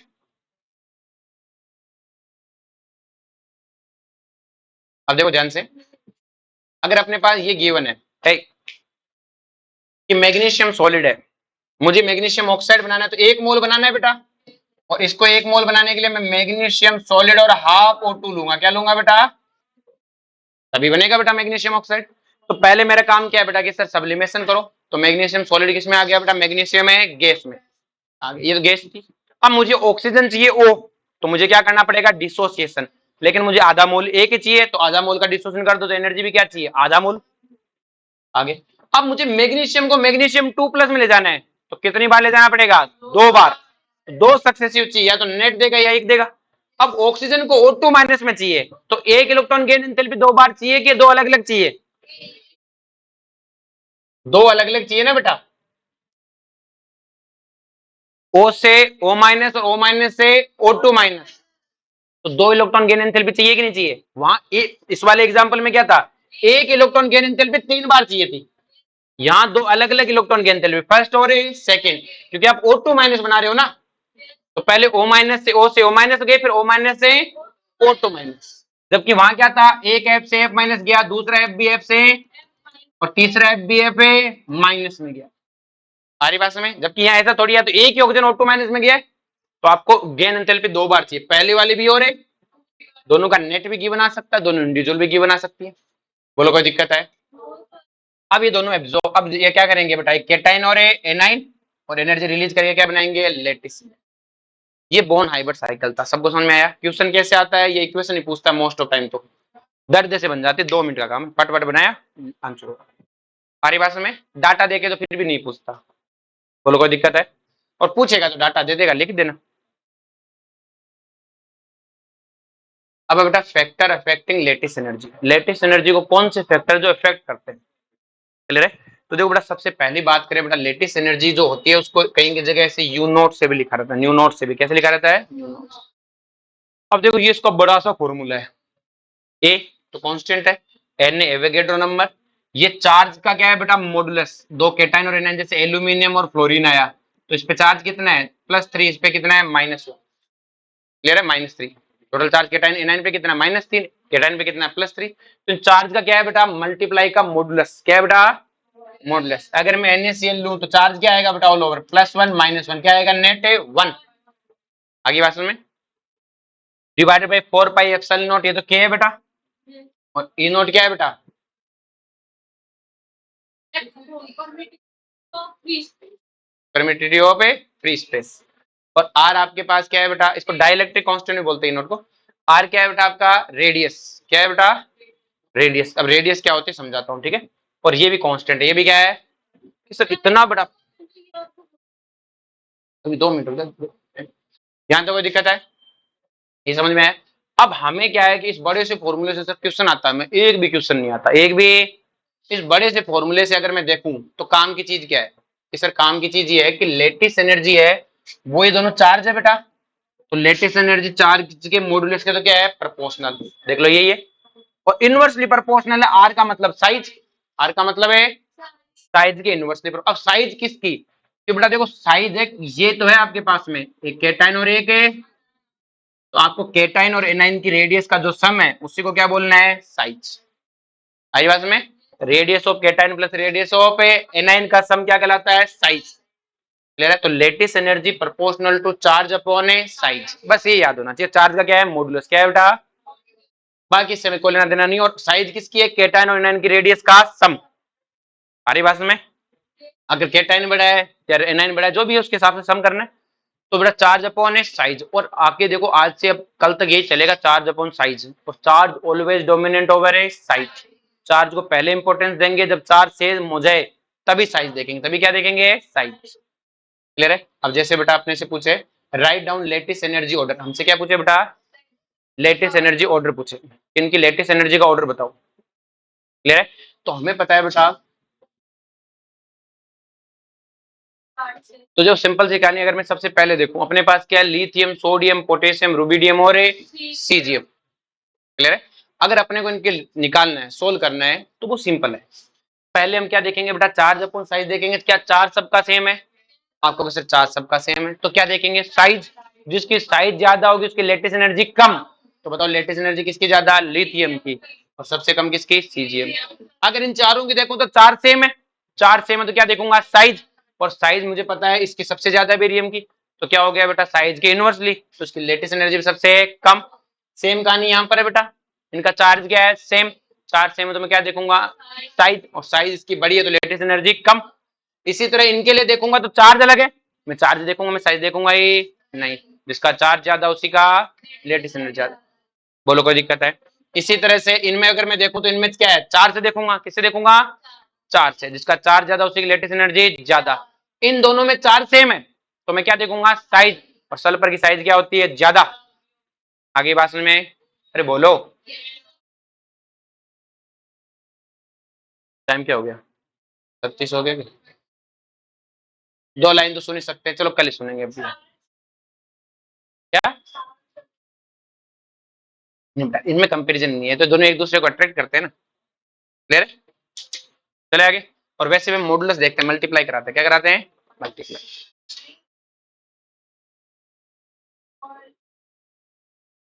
अब देखो ध्यान से, अगर अपने पास ये गिवन है कि मैग्नीशियम सॉलिड है, मुझे मैग्नीशियम ऑक्साइड बनाना है, तो 1 मोल बनाना है बेटा, और इसको 1 मोल बनाने के लिए मैं मैग्नीशियम सॉलिड और हाफ O2 लूंगा। क्या लूंगा बेटा? तभी बनेगा बेटा मैग्नीशियम ऑक्साइड। तो पहले मेरा काम क्या है बेटा कि सर सब्लिमेशन करो, तो मैग्नीशियम सॉलिड किस में आ गया बेटा? मैग्नीशियम है गैस में आ गया, ये तो गैस थी। अब मुझे ऑक्सीजन चाहिए O, तो मुझे क्या करना पड़ेगा? डिसोसिएशन। लेकिन मुझे आधा मोल A के चाहिए, तो आधा मोल का डिसोसिएशन कर दो, तो एनर्जी भी क्या चाहिए? आधा मोल। आगे अब मुझे मैग्नीशियम को मैग्नीशियम 2+ में ले जाना है, तो कितनी बार ले जाना पड़ेगा? 2 बार। 2 सक्सेसिव चाहिए, या तो नेट देगा या 1 देगा। अब ऑक्सीजन को O2- में चाहिए, तो 1 इलेक्ट्रॉन गेन एंथैल्पी 2 बार चाहिए कि 2 अलग अलग चाहिए? 2 अलग अलग चाहिए ना बेटा। O से O- और O- से O2-, तो 2 इलेक्ट्रॉन गेन एंथैल्पी चाहिए कि नहीं चाहिए? वहां इस वाले एग्जांपल में क्या था? 1 इलेक्ट्रॉन गेन एंथैल्पी 3 बार चाहिए थी, यहाँ 2 अलग अलग इलेक्ट्रॉन गेन एंथैल्पी, फर्स्ट और सेकंड, क्योंकि आप O2- बना रहे हो ना, तो पहले O- से O से O- गए, फिर O- से O2-, जबकि वहां क्या था? एक F से F- गया, दूसरा F भी F से, और तीसरा F भी F माइनस में गया। सारी बात समझ? जबकि यहाँ ऐसा थोड़ी है, तो एक ही ऑक्सीजन O2- में गया है, तो आपको गेन एंथैल्पी 2 बार चाहिए, पहले वाली भी और एक, दोनों का नेट भी की बना सकता है, दोनों इंडिविजुअल भी की बना सकती है। बोलो कोई दिक्कत है? अब ये दोनों एब्जॉर्ब, अब ये क्या करेंगे बेटा? केटाइन और एनाइन, और एनर्जी रिलीज करके क्या बनाएंगे? लेटिस। ये बोन हाइब्रिड साइकिल था, सबको समझ में आया? क्वेश्चन कैसे आता है? ये इक्वेशन ही पूछता है मोस्ट ऑफ टाइम, तो दर्द से बन जाती है, 2 मिनट का काम है, फटफट बनाया आंसर होगा। हमारी भाषा में डाटा देके तो फिर भी नहीं पूछता। बोलो कोई दिक्कत है? और पूछेगा तो डाटा दे देगा, लिख देना। अब बेटा factor affecting lattice energy, lattice energy को कौन से फैक्टर जो इफेक्ट करते हैं, क्लियर है? तो देखो बेटा, सबसे पहली बात करें बेटा, लेटिस एनर्जी जो होती है उसको कहीं की जगह ऐसे यू नॉट से भी लिखा रहता है, न्यू नॉट से भी। कैसे लिखा रहता है? New not. अब देखो ये इसका बड़ा सा फॉर्मूला है, ए तो कांस्टेंट है, एन एवोगैड्रो नंबर, ये चार्ज का क्या है बेटा? मॉडुलस। दो केटाइन और एनाइन, जैसे एल्यूमिनियम और फ्लोरीन आया, तो इस पे चार्ज कितना है? +3, इस पे कितना है? -1। क्लियर है? -3। टोटल चार्ज केटाइन एनाइन पे कितना? -3, केटाइन पे कितना? +3। तो चार्ज का क्या है बेटा? मल्टीप्लाई का मॉडुलस। क्या है बेटा? मॉडुलस। अगर मैं NaCl लूं तो चार्ज क्या आएगा बेटा? ऑल ओवर +1 -1, क्या आएगा? नेट 1। आगे बात में डिवाइडेड बाई 4πε0, ये तो K है बेटा, और E नोट क्या है बेटा? Permittivity of A free space. और R आपके पास क्या है बेटा? इसको डाइलेक्ट्रिक कांस्टेंट भी बोलते हैं नोट को। R क्या है बेटा आपका? रेडियस। क्या है बेटा? रेडियस। अब रेडियस क्या होती है समझाता हूँ, ठीक है? और ये भी कांस्टेंट है, ये भी क्या है? सर इतना बड़ा, अभी 2 मिनट हो गए, यहाँ तो कोई दिक्कत है? ये समझ में आया? अब हमें क्या है कि इस बड़े से फॉर्मूले से सर क्वेश्चन आता है, मैं एक भी क्वेश्चन नहीं आता, एक भी। इस बड़े से फॉर्मूले से अगर मैं देखूं तो काम की चीज क्या है कि सर काम की चीज ये है कि लेटिस एनर्जी है, वो ये दोनों चार्ज है बेटा, तो लेटिस एनर्जी चार्ज के मॉडुलस के तो क्या है? प्रोपोर्शनल। देख लो यही है, और इनवर्सली प्रोपोर्शनल है। आर का मतलब साइज, आर का मतलब है साइज के इनवर्सली। अब साइज किसकी? कि बेटा देखो साइज है, ये तो है आपके पास में एक केटाइन और एक है, तो आपको केटाइन और एनाइन की रेडियस का जो सम है उसी को क्या बोलना है? साइज। आई बात में? Radius of cation plus radius of anion का सम क्या कहलाता है? साइज। क्लियर है? तो lattice energy proportional to charge upon a size, बस ये याद होना चाहिए। चार्ज का क्या है? मॉडुलस। क्या है बेटा? बाकी इससे कोई लेना देना नहीं। और साइज किसकी है? केटाइन और एनाइन की रेडियस का सम। आ रही बात में? अगर केटाइन बड़ा है या एनाइन बड़ा है, जो भी है उसके हिसाब से सम करना है। तो बेटा चार्ज अपॉन है साइज, और आके देखो आज से अब कल तक यही चलेगा, चार्ज अपॉन साइज, और चार्ज ऑलवेज डोमिनेंट ओवर है साइज। चार्ज को पहले इंपॉर्टेंस देंगे, जब चार्ज सेम हो जाए तभी साइज देखेंगे, तभी क्या देखेंगे, साइज। क्लियर है। अब जैसे बेटा आपने से पूछे write down latest energy order, हमसे क्या पूछे बेटा, लेटेस्ट एनर्जी ऑर्डर पूछे, इनकी लेटेस्ट एनर्जी का ऑर्डर बताओ। क्लियर है। तो हमें पता है बेटा, तो जो सिंपल सी कहानी, अगर मैं सबसे पहले देखूं अपने पास क्या है, लिथियम, सोडियम, पोटेशियम, रुबिडियम और सीजियम। क्लियर है। अगर अपने को इनके निकालना है, सोल्व करना है, तो वो सिंपल है। पहले हम क्या देखेंगे बेटा, चार्ज अपॉन साइज देखेंगे, क्या चार्ज सबका सेम है, आपको कैसे चार्ज सबका सेम है, तो क्या देखेंगे, साइज, जिसकी साइज ज्यादा होगी उसकी लेटेस्ट एनर्जी कम। तो बताओ लेटेस्ट एनर्जी किसकी ज्यादा, लिथियम की, और सबसे कम किसकी, सीजियम। अगर इन चारों की देखूं तो चार सेम है, चार सेम है तो क्या देखूंगा, साइज, और साइज मुझे पता है इसकी सबसे ज्यादा बेरियम की, तो क्या हो गया बेटा, साइज के इनवर्सली, तो इसकी लेटेस्ट एनर्जी भी सबसे कम। सेम कहानी यहाँ पर है बेटा, इनका चार्ज क्या है, सेम, चार्ज सेम है तो मैं क्या देखूंगा, साइज, और साइज इसकी बड़ी है तो लेटेस्ट एनर्जी कम। इसी तरह इनके लिए देखूंगा तो चार्ज अलग है, मैं चार्ज देखूंगा, मैं साइज देखूंगा ही नहीं, जिसका चार्ज ज्यादा उसी का लेटेस्ट एनर्जी ज्यादा। बोलो कोई दिक्कत है। इसी तरह से इनमें अगर मैं देखूं तो इनमें क्या है, चार्ज से देखूंगा, किससे देखूंगा, चार्ज से, जिसका चार्ज ज्यादा उसी की लेटेस्ट एनर्जी ज्यादा। इन दोनों में चार्ज सेम है तो मैं क्या देखूंगा, साइज, और सल्फर की साइज क्या होती है, ज्यादा। आगे बात में, अरे बोलो, टाइम क्या हो गया, 36 हो गया। दो लाइन तो सुन ही सकते हैं, चलो कल ही सुनेंगे अभी। क्या, इनमें कंपैरिजन नहीं है, तो दोनों एक दूसरे को अट्रैक्ट करते हैं ना। क्लियर है। चले आगे। और वैसे में मॉडुलस देखते हैं, मल्टीप्लाई कराते हैं, क्या कराते हैं, मल्टीप्लाई।